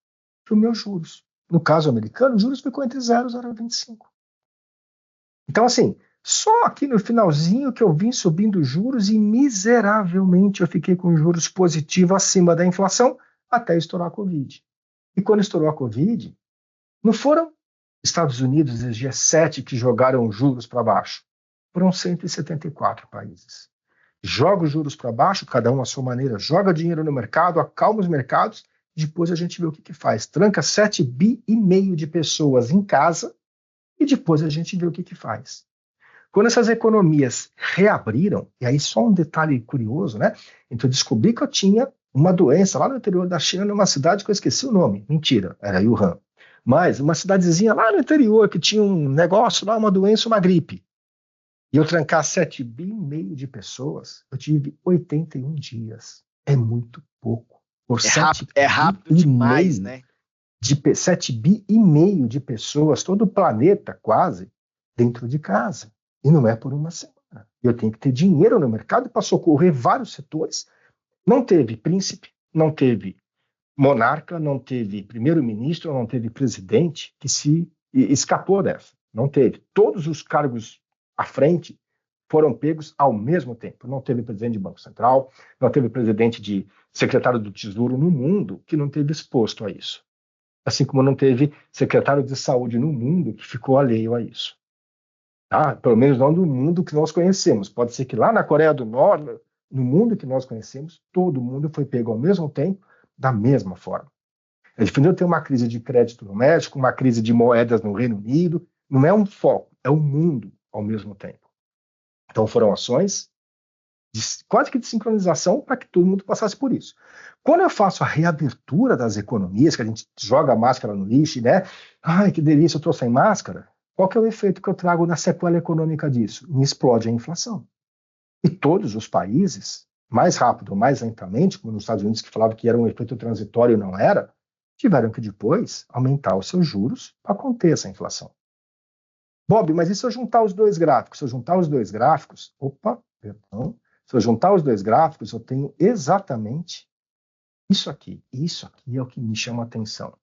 Speaker 2: que os meus juros. No caso americano, os juros ficou entre 0 e 0,25. Então, assim, só aqui no finalzinho que eu vim subindo juros e miseravelmente eu fiquei com juros positivos acima da inflação até estourar a Covid. E quando estourou a Covid, não foram Estados Unidos e G7 que jogaram juros para baixo. Foram 174 países. Joga os juros para baixo, cada um à sua maneira, joga dinheiro no mercado, acalma os mercados, depois a gente vê o que faz. Tranca 7,5 bi de pessoas em casa e depois a gente vê o que faz. Quando essas economias reabriram, e aí só um detalhe curioso, né? Então eu descobri que eu tinha uma doença lá no interior da China, numa cidade que eu esqueci o nome. Mentira, era Wuhan. Mas uma cidadezinha lá no interior que tinha um negócio lá, uma doença, uma gripe. E eu trancar 7,5 bi de pessoas, eu tive 81 dias. É muito pouco. Por
Speaker 1: É rápido demais, né?
Speaker 2: 7,5 bi de pessoas, todo o planeta quase, dentro de casa. E não é por uma semana. Eu tenho que ter dinheiro no mercado para socorrer vários setores. Não teve príncipe, não teve monarca, não teve primeiro-ministro, não teve presidente que se escapou dessa. Não teve. Todos os cargos à frente foram pegos ao mesmo tempo. Não teve presidente de Banco Central, não teve presidente de secretário do Tesouro no mundo que não teve exposto a isso. Assim como não teve secretário de saúde no mundo que ficou alheio a isso. Tá? Pelo menos não do mundo que nós conhecemos. Pode ser que lá na Coreia do Norte, no mundo que nós conhecemos, todo mundo foi pego ao mesmo tempo, da mesma forma. É diferente ter uma crise de crédito no México, uma crise de moedas no Reino Unido, não é um foco, é o mundo ao mesmo tempo. Então foram ações quase que de sincronização para que todo mundo passasse por isso. Quando eu faço a reabertura das economias, que a gente joga a máscara no lixo, né? Ai, que delícia, eu estou sem máscara. Qual que é o efeito que eu trago na sequela econômica disso? Me explode a inflação. E todos os países, mais rápido ou mais lentamente, como nos Estados Unidos, que falava que era um efeito transitório e não era, tiveram que depois aumentar os seus juros para conter essa inflação. Bob, mas e se eu juntar os dois gráficos? Se eu juntar os dois gráficos, se eu juntar os dois gráficos, eu tenho exatamente isso aqui. Isso aqui é o que me chama a atenção.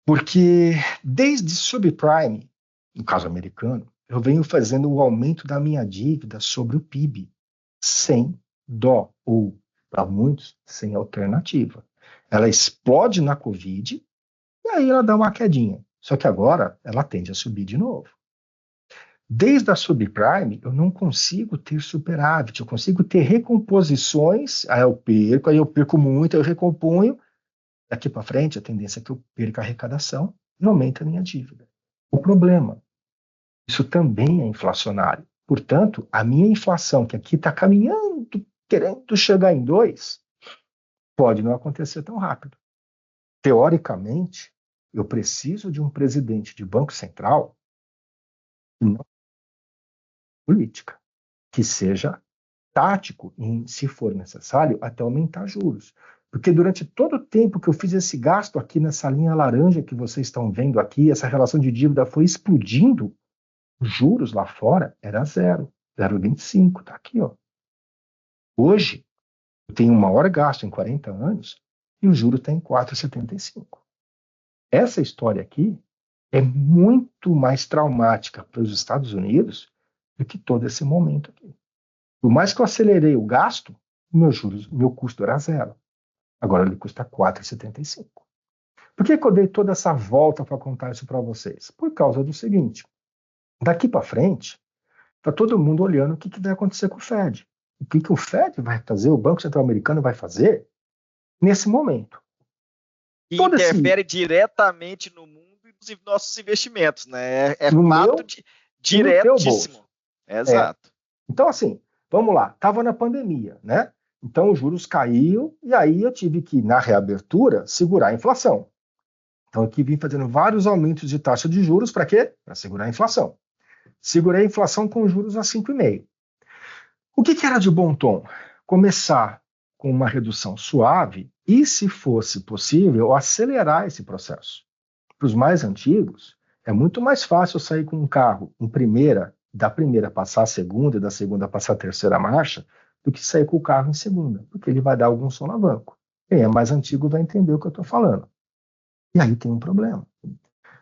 Speaker 2: Porque desde subprime, no caso americano, eu venho fazendo o aumento da minha dívida sobre o PIB, sem dó, ou para muitos, sem alternativa. Ela explode na Covid e aí ela dá uma quedinha. Só que agora ela tende a subir de novo. Desde a subprime, eu não consigo ter superávit, eu consigo ter recomposições, aí eu perco muito, eu recomponho. Daqui para frente, a tendência é que eu perca a arrecadação e aumenta a minha dívida. O problema, isso também é inflacionário. Portanto, a minha inflação, que aqui está caminhando, querendo chegar em 2, pode não acontecer tão rápido. Teoricamente, eu preciso de um presidente de Banco Central que não política, que seja tático em, se for necessário, até aumentar juros. Porque durante todo o tempo que eu fiz esse gasto aqui nessa linha laranja que vocês estão vendo aqui, essa relação de dívida foi explodindo, os juros lá fora era 0,25, tá aqui, ó. Hoje, eu tenho o maior gasto em 40 anos e o juro está em 4,75. Essa história aqui é muito mais traumática para os Estados Unidos do que todo esse momento aqui. Por mais que eu acelerei o gasto, meu custo era 0. Agora ele custa 4,75. Por que eu dei toda essa volta para contar isso para vocês? Por causa do seguinte: daqui para frente, está todo mundo olhando o que vai acontecer com o Fed. O que o Fed vai fazer, o Banco Central Americano vai fazer nesse momento.
Speaker 1: E interfere diretamente no mundo e nos nossos investimentos, né? É fato diretíssimo. Exato.
Speaker 2: Então, assim, vamos lá. Estava na pandemia, né? Então, os juros caíam e aí eu tive que, na reabertura, segurar a inflação. Então, eu vim fazendo vários aumentos de taxa de juros para quê? Para segurar a inflação. Segurei a inflação com juros a 5,5. O que era de bom tom? Começar com uma redução suave e, se fosse possível, acelerar esse processo. Para os mais antigos, é muito mais fácil sair com um carro da primeira passar a segunda e da segunda passar a terceira marcha, do que sair com o carro em segunda, porque ele vai dar algum solavanco. Quem é mais antigo vai entender o que eu estou falando. E aí tem um problema.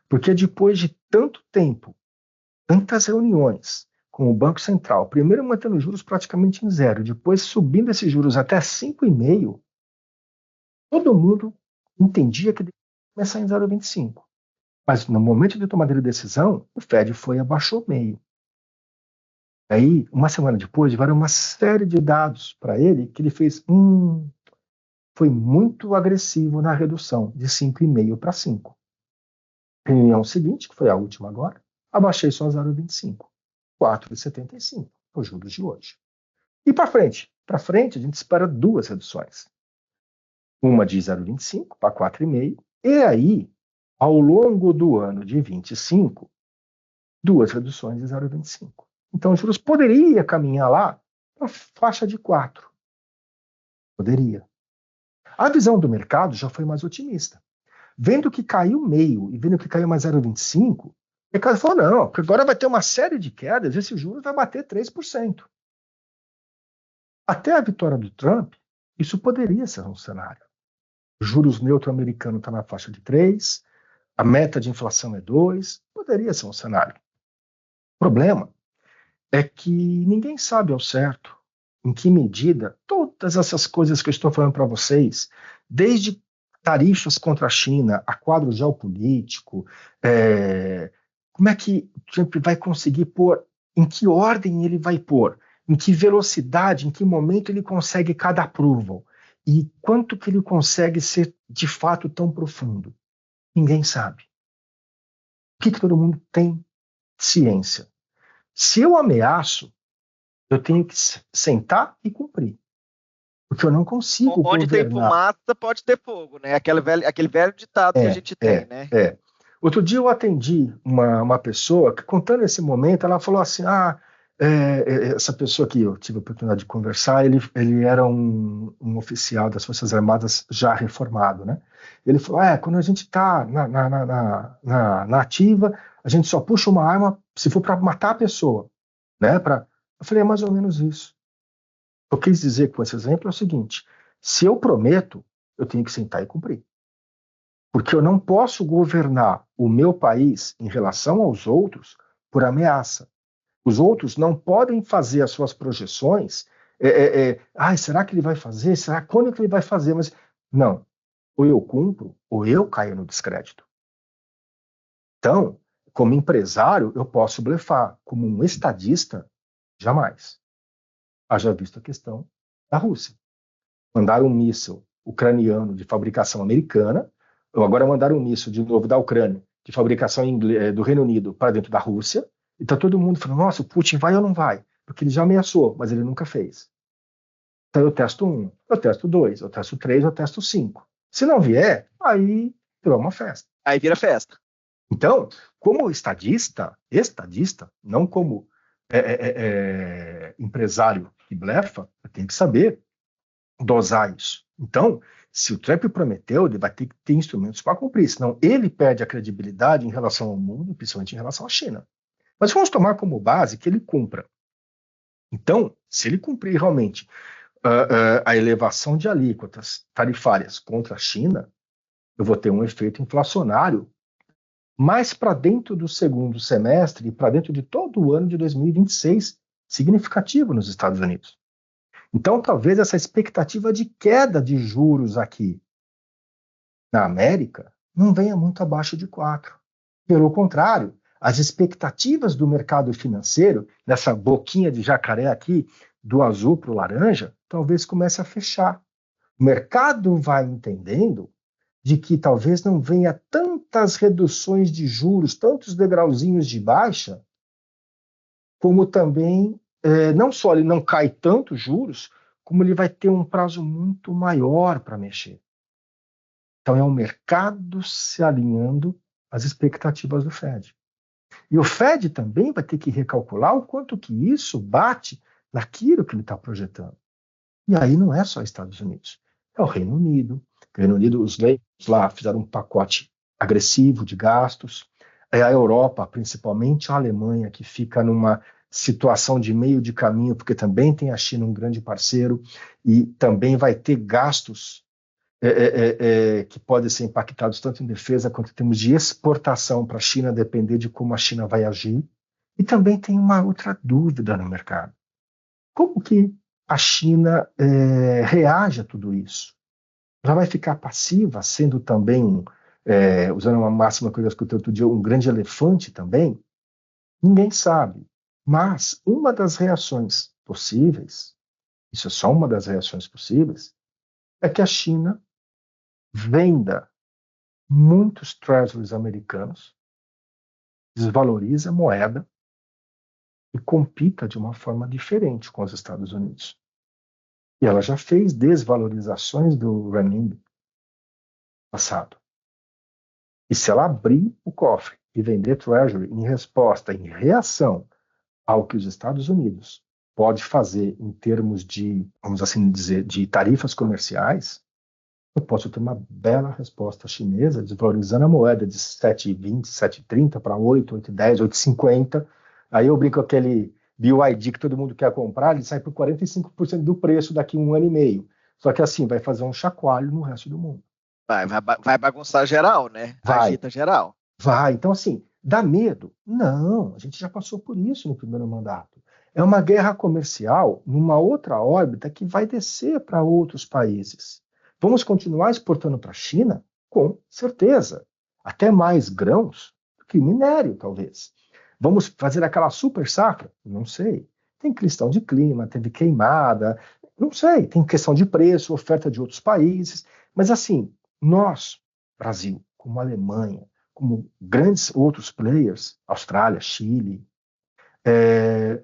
Speaker 2: Porque depois de tanto tempo, tantas reuniões com o Banco Central, primeiro mantendo juros praticamente em 0, depois subindo esses juros até 5,5, todo mundo entendia que devia começar em 0,25. Mas no momento de tomada de decisão, o Fed foi e abaixou meio. Aí, uma semana depois, tiveram uma série de dados para ele que ele fez, foi muito agressivo na redução de 5,5 para 5. Reunião seguinte, que foi a última agora, abaixei só 0,25. 4,75, os juros de hoje. E para frente? Para frente, a gente espera 2 reduções. Uma de 0,25 para 4,5, e aí, ao longo do ano de 25, 2 reduções de 0,25. Então, os juros poderia caminhar lá para a faixa de 4. Poderia. A visão do mercado já foi mais otimista. Vendo que caiu meio e vendo que caiu mais 0,25, o mercado falou, não, porque agora vai ter uma série de quedas, esse juros vai bater 3%. Até a vitória do Trump, isso poderia ser um cenário. O juros neutro americano está na faixa de 3, a meta de inflação é 2, poderia ser um cenário. O problema é que ninguém sabe ao certo em que medida todas essas coisas que eu estou falando para vocês, desde tarifas contra a China, a quadro geopolítico, como é que Trump vai conseguir pôr, em que ordem ele vai pôr, em que velocidade, em que momento ele consegue cada approval, e quanto que ele consegue ser de fato tão profundo. Ninguém sabe. O que todo mundo tem ciência? Se eu ameaço, eu tenho que sentar e cumprir. Porque eu não consigo
Speaker 1: Onde
Speaker 2: governar.
Speaker 1: tem fumaça, pode ter fogo, né? Aquele velho ditado que a gente tem, né?
Speaker 2: Outro dia eu atendi uma pessoa que, contando esse momento, ela falou assim, essa pessoa que eu tive a oportunidade de conversar, ele era um oficial das Forças Armadas já reformado, né? Ele falou, quando a gente está na ativa, a gente só puxa uma arma se for para matar a pessoa, né? Eu falei, é mais ou menos isso. O que eu quis dizer com esse exemplo é o seguinte, se eu prometo, eu tenho que sentar e cumprir. Porque eu não posso governar o meu país em relação aos outros por ameaça. Os outros não podem fazer as suas projeções Será que ele vai fazer? Será quando que ele vai fazer? Mas não, ou eu cumpro, ou eu caio no descrédito. Então, como empresário, eu posso blefar. Como um estadista, jamais. Haja visto a questão da Rússia. Mandaram um míssil ucraniano de fabricação americana, ou agora mandaram um míssil de novo da Ucrânia, de fabricação do Reino Unido, para dentro da Rússia, e está todo mundo falando, nossa, o Putin vai ou não vai? Porque ele já ameaçou, mas ele nunca fez. Então eu testo 1, eu testo 2, eu testo 3, eu testo 5. Se não vier, aí virou uma festa.
Speaker 1: Aí vira festa.
Speaker 2: Então, como estadista, não como empresário que blefa, eu tenho que saber dosar isso. Então, se o Trump prometeu, ele vai ter que ter instrumentos para cumprir, senão ele perde a credibilidade em relação ao mundo, principalmente em relação à China. Mas vamos tomar como base que ele cumpra. Então, se ele cumprir realmente a elevação de alíquotas tarifárias contra a China, eu vou ter um efeito inflacionário mais para dentro do segundo semestre e para dentro de todo o ano de 2026, significativo nos Estados Unidos. Então, talvez essa expectativa de queda de juros aqui na América não venha muito abaixo de 4. Pelo contrário, as expectativas do mercado financeiro, nessa boquinha de jacaré aqui, do azul para o laranja, talvez comece a fechar. O mercado vai entendendo de que talvez não venha tantas reduções de juros, tantos degrauzinhos de baixa, como também, não só ele não cai tanto juros, como ele vai ter um prazo muito maior para mexer. Então é o mercado se alinhando às expectativas do Fed. E o Fed também vai ter que recalcular o quanto que isso bate naquilo que ele está projetando. E aí não é só Estados Unidos, é o Reino Unido. O Reino Unido, os leigos lá fizeram um pacote agressivo de gastos. É a Europa, principalmente a Alemanha, que fica numa situação de meio de caminho, porque também tem a China um grande parceiro e também vai ter gastos que podem ser impactados tanto em defesa quanto em termos de exportação para a China, depender de como a China vai agir. E também tem uma outra dúvida no mercado. Como que a China reage a tudo isso? Ela vai ficar passiva, sendo também, usando uma máxima que eu escutei outro dia, um grande elefante também? Ninguém sabe. Mas uma das reações possíveis, isso é só uma das reações possíveis, é que a China venda muitos treasuries americanos, desvalorize a moeda e compita de uma forma diferente com os Estados Unidos. E ela já fez desvalorizações do renminbi passado. E se ela abrir o cofre e vender treasury em resposta, em reação ao que os Estados Unidos pode fazer em termos de, vamos assim dizer, de tarifas comerciais, eu posso ter uma bela resposta chinesa, desvalorizando a moeda de 7,20, 7,30 para 8, 8,10, 8,50. Aí eu brinco com aquele BYD que todo mundo quer comprar, ele sai por 45% do preço daqui a 1 ano e meio. Só que assim, vai fazer um chacoalho no resto do mundo.
Speaker 1: Vai bagunçar geral, né? Agita geral.
Speaker 2: Vai. Então, assim, dá medo? Não, a gente já passou por isso no primeiro mandato. É uma guerra comercial numa outra órbita que vai descer para outros países. Vamos continuar exportando para a China? Com certeza. Até mais grãos do que minério, talvez. Vamos fazer aquela super safra? Não sei. Tem questão de clima, teve queimada, não sei. Tem questão de preço, oferta de outros países. Mas assim, nós, Brasil, como Alemanha, como grandes outros players, Austrália, Chile,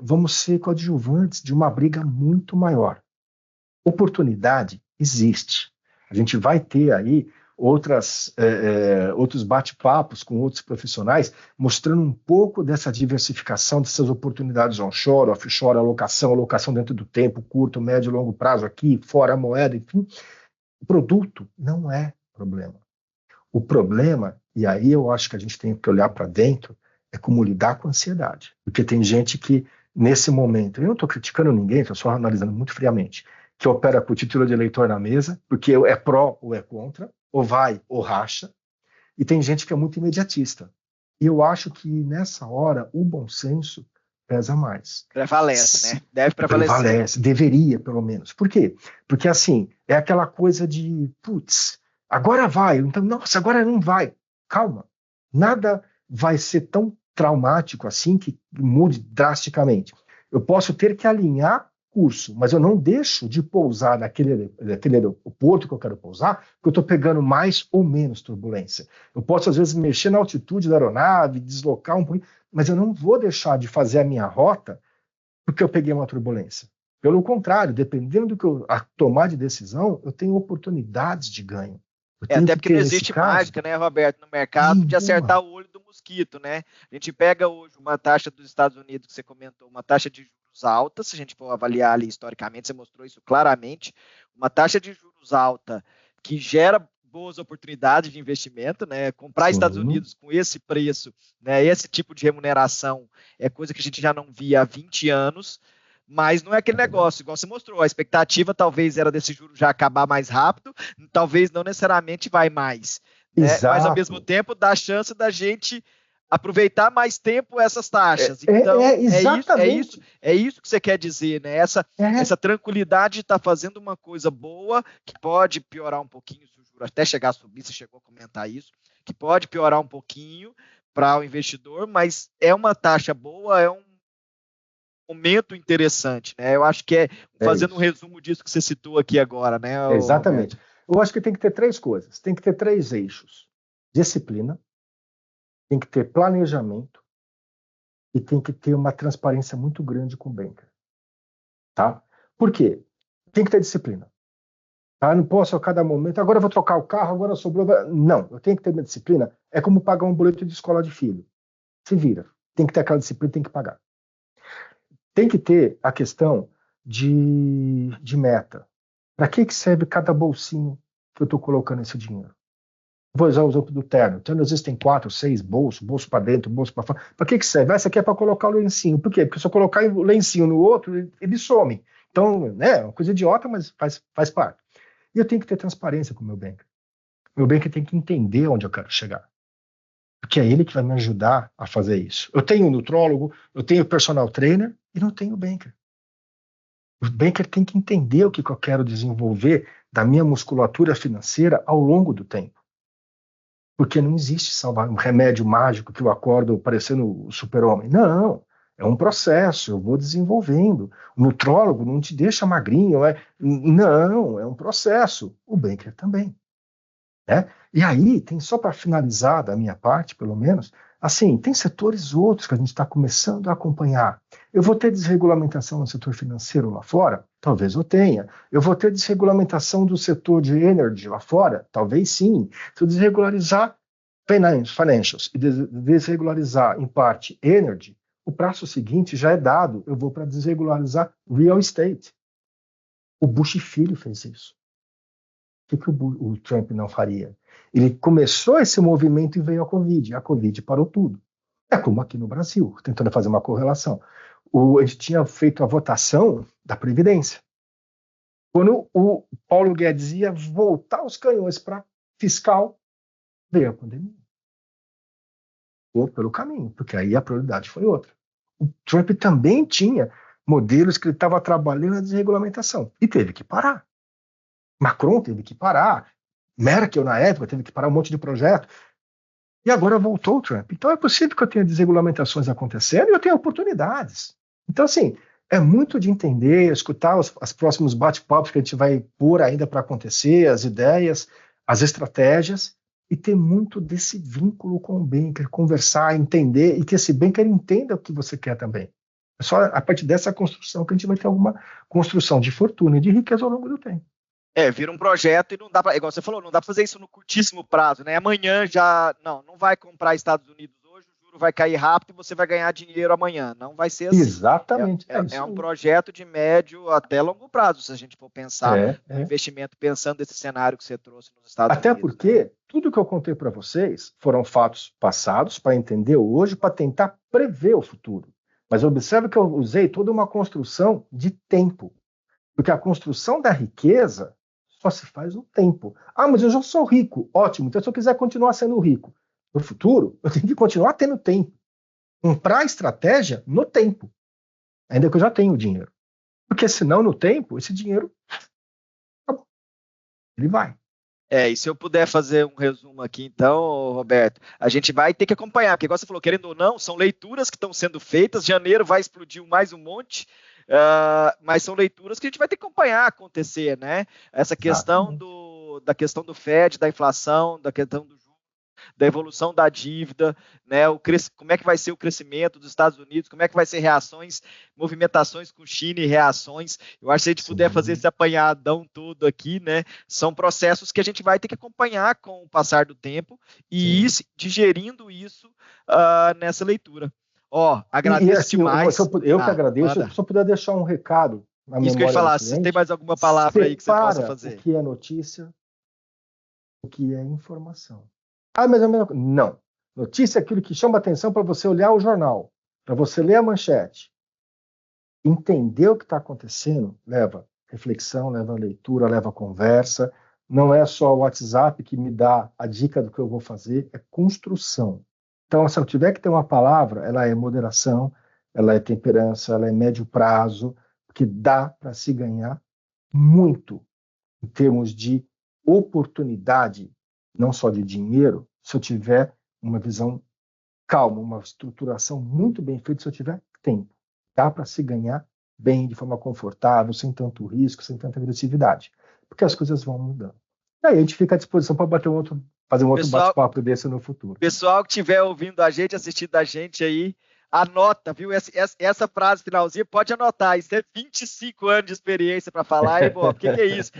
Speaker 2: vamos ser coadjuvantes de uma briga muito maior. Oportunidade existe. A gente vai ter aí outros bate-papos com outros profissionais, mostrando um pouco dessa diversificação, dessas oportunidades onshore, offshore, alocação dentro do tempo, curto, médio, longo prazo, aqui, fora a moeda, enfim. O produto não é problema. O problema, e aí eu acho que a gente tem que olhar para dentro, é como lidar com a ansiedade. Porque tem gente que, nesse momento, eu não estou criticando ninguém, estou só analisando muito friamente, que opera com o título de eleitor na mesa, porque é pró ou é contra, ou vai ou racha, e tem gente que é muito imediatista. E eu acho que, nessa hora, o bom senso pesa mais.
Speaker 1: Prevalece, né? Deve prevalecer.
Speaker 2: Prevalece, deveria, pelo menos. Por quê? Porque, assim, é aquela coisa de, putz, agora vai, então, nossa, agora não vai. Calma, nada vai ser tão traumático assim que mude drasticamente. Eu posso ter que alinhar curso, mas eu não deixo de pousar naquele aeroporto que eu quero pousar, porque eu estou pegando mais ou menos turbulência. Eu posso, às vezes, mexer na altitude da aeronave, deslocar um pouquinho, mas eu não vou deixar de fazer a minha rota porque eu peguei uma turbulência. Pelo contrário, dependendo do que eu tomar de decisão, eu tenho oportunidades de ganho.
Speaker 1: Até porque não existe mágica, né, Roberto, no mercado de acertar o olho do mosquito, né? A gente pega hoje uma taxa dos Estados Unidos, que você comentou, uma taxa de juros alta, se a gente for avaliar ali historicamente, você mostrou isso claramente, uma taxa de juros alta que gera boas oportunidades de investimento, né? Comprar Estados Unidos com esse preço, né, esse tipo de remuneração é coisa que a gente já não via há 20 anos, mas não é aquele negócio, igual você mostrou, a expectativa talvez era desse juro já acabar mais rápido, talvez não necessariamente vai mais, né? Mas ao mesmo tempo dá a chance da gente aproveitar mais tempo essas taxas. Então, é isso que você quer dizer, né? Essa tranquilidade de estar fazendo uma coisa boa, que pode piorar um pouquinho se o juro até chegar a subir, você chegou a comentar isso, que pode piorar um pouquinho para o investidor, mas é uma taxa boa, é um momento interessante, né? Eu acho que fazendo um resumo disso que você citou aqui agora, né?
Speaker 2: Exatamente. Eu acho que tem que ter 3 coisas, tem que ter 3 eixos: disciplina, tem que ter planejamento e tem que ter uma transparência muito grande com o banker, tá? Por quê? Tem que ter disciplina. Tá? Não posso a cada momento, agora eu vou trocar o carro, agora sobrou. Não, eu tenho que ter uma disciplina. É como pagar um boleto de escola de filho. Se vira. Tem que ter aquela disciplina, tem que pagar. Tem que ter a questão de meta. Para que serve cada bolsinho que eu estou colocando esse dinheiro? Vou usar o exemplo do terno. O terno às vezes tem 4, 6 bolsos, bolso para dentro, bolso para fora. Para que serve? Essa aqui é para colocar o lencinho. Por quê? Porque se eu colocar o lencinho no outro, ele some. Então, né, é uma coisa idiota, mas faz parte. E eu tenho que ter transparência com o meu banker. Meu banker tem que entender onde eu quero chegar. Porque é ele que vai me ajudar a fazer isso. Eu tenho um nutrólogo, eu tenho personal trainer e não tenho banker. O banker tem que entender o que eu quero desenvolver da minha musculatura financeira ao longo do tempo. Porque não existe um remédio mágico que eu acordo parecendo o super-homem. Não, é um processo, eu vou desenvolvendo. O nutrólogo não te deixa magrinho, não, é um processo. O banker também. Né? E aí, tem só para finalizar da minha parte, pelo menos, assim, tem setores outros que a gente está começando a acompanhar. Eu vou ter desregulamentação no setor financeiro lá fora? Talvez eu tenha. Eu vou ter desregulamentação do setor de energy lá fora? Talvez sim. Se eu desregularizar financials e desregularizar, em parte, energy, o prazo seguinte já é dado. Eu vou para desregularizar real estate. O Bush Filho fez isso. O que o Trump não faria? Ele começou esse movimento e veio a Covid. A Covid parou tudo. É como aqui no Brasil, tentando fazer uma correlação. A gente tinha feito a votação da Previdência. Quando o Paulo Guedes ia voltar os canhões para fiscal, veio a pandemia. Ou pelo caminho, porque aí a prioridade foi outra. O Trump também tinha modelos que ele estava trabalhando na desregulamentação e teve que parar. Macron teve que parar, Merkel, na época, teve que parar um monte de projeto, e agora voltou o Trump. Então é possível que eu tenha desregulamentações acontecendo e eu tenha oportunidades. Então, assim, é muito de entender, escutar os próximos bate-papos que a gente vai pôr ainda para acontecer, as ideias, as estratégias, e ter muito desse vínculo com o banker, conversar, entender, e que esse banker entenda o que você quer também. É só a partir dessa construção que a gente vai ter alguma construção de fortuna e de riqueza ao longo do tempo.
Speaker 1: Vira um projeto e não dá para, igual você falou, não dá para fazer isso no curtíssimo prazo, né? Amanhã já, não vai comprar Estados Unidos hoje, o juro vai cair rápido e você vai ganhar dinheiro amanhã. Não vai ser assim.
Speaker 2: Exatamente.
Speaker 1: É um projeto de médio até longo prazo, se a gente for pensar no investimento, pensando nesse cenário que você trouxe nos Estados Unidos.
Speaker 2: Até porque tudo que eu contei para vocês foram fatos passados para entender hoje, para tentar prever o futuro. Mas observe que eu usei toda uma construção de tempo. Porque a construção da riqueza só se faz no tempo. Ah, mas eu já sou rico. Ótimo. Então, se eu quiser continuar sendo rico no futuro, eu tenho que continuar tendo tempo. Comprar estratégia no tempo. ainda que eu já tenho o dinheiro. Porque senão, no tempo, esse dinheiro, ele vai.
Speaker 1: E se eu puder fazer um resumo aqui, então, Roberto, a gente vai ter que acompanhar, porque, igual você falou, querendo ou não, são leituras que estão sendo feitas, janeiro vai explodir mais um monte, mas são leituras que a gente vai ter que acompanhar acontecer, né? Essa questão da questão do FED, da inflação, da questão do da evolução da dívida, né, como é que vai ser o crescimento dos Estados Unidos, como é que vai ser reações, movimentações com China e reações. Eu acho que se a gente puder fazer esse apanhadão todo aqui, né, são processos que a gente vai ter que acompanhar com o passar do tempo e ir digerindo isso nessa leitura. Agradeço
Speaker 2: assim,
Speaker 1: demais.
Speaker 2: Eu que agradeço. Se eu puder deixar um recado na
Speaker 1: isso
Speaker 2: memória
Speaker 1: que eu ia falar,
Speaker 2: do cliente,
Speaker 1: se tem mais alguma palavra aí que você possa fazer.
Speaker 2: O que é notícia, o que é informação. Mas é a mesma coisa. Não. Notícia é aquilo que chama atenção para você olhar o jornal, para você ler a manchete. Entender o que está acontecendo leva reflexão, leva leitura, leva conversa. Não é só o WhatsApp que me dá a dica do que eu vou fazer, é construção. Então, se eu tiver que ter uma palavra, ela é moderação, ela é temperança, ela é médio prazo, que dá para se ganhar muito em termos de oportunidade, não só de dinheiro, se eu tiver uma visão calma, uma estruturação muito bem feita, se eu tiver tempo. Dá para se ganhar bem, de forma confortável, sem tanto risco, sem tanta agressividade, porque as coisas vão mudando. E aí a gente fica à disposição para fazer um outro bate-papo desse no futuro.
Speaker 1: Pessoal que estiver ouvindo a gente, assistindo a gente aí, anota, viu? Essa frase finalzinha, pode anotar. Isso é 25 anos de experiência para falar, hein, Bob? O que é isso?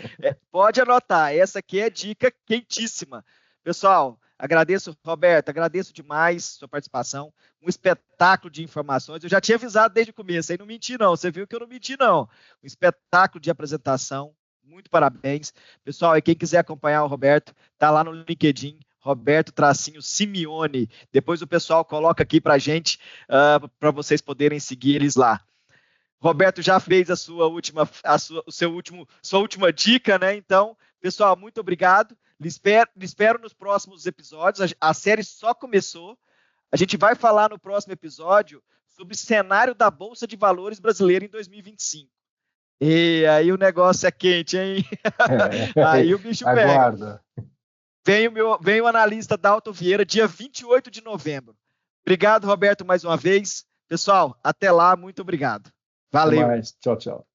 Speaker 1: Pode anotar. Essa aqui é dica quentíssima. Pessoal, agradeço, Roberto, agradeço demais sua participação. Um espetáculo de informações. Eu já tinha avisado desde o começo, aí não menti não. Você viu que eu não menti não. Um espetáculo de apresentação. Muito parabéns. Pessoal, e quem quiser acompanhar o Roberto, tá lá no LinkedIn, Roberto-Simeone. Depois o pessoal coloca aqui para a gente, para vocês poderem seguir eles lá. Roberto já fez sua última dica, né? Então, pessoal, muito obrigado. Lhe espero nos próximos episódios. A série só começou. A gente vai falar no próximo episódio sobre o cenário da Bolsa de Valores brasileira em 2025. E aí o negócio é quente, hein? Aí o bicho pega.
Speaker 2: Aguarda.
Speaker 1: Vem o analista Dalton Vieira, dia 28 de novembro. Obrigado, Roberto, mais uma vez. Pessoal, até lá, muito obrigado. Valeu.
Speaker 2: Até mais. Tchau, tchau.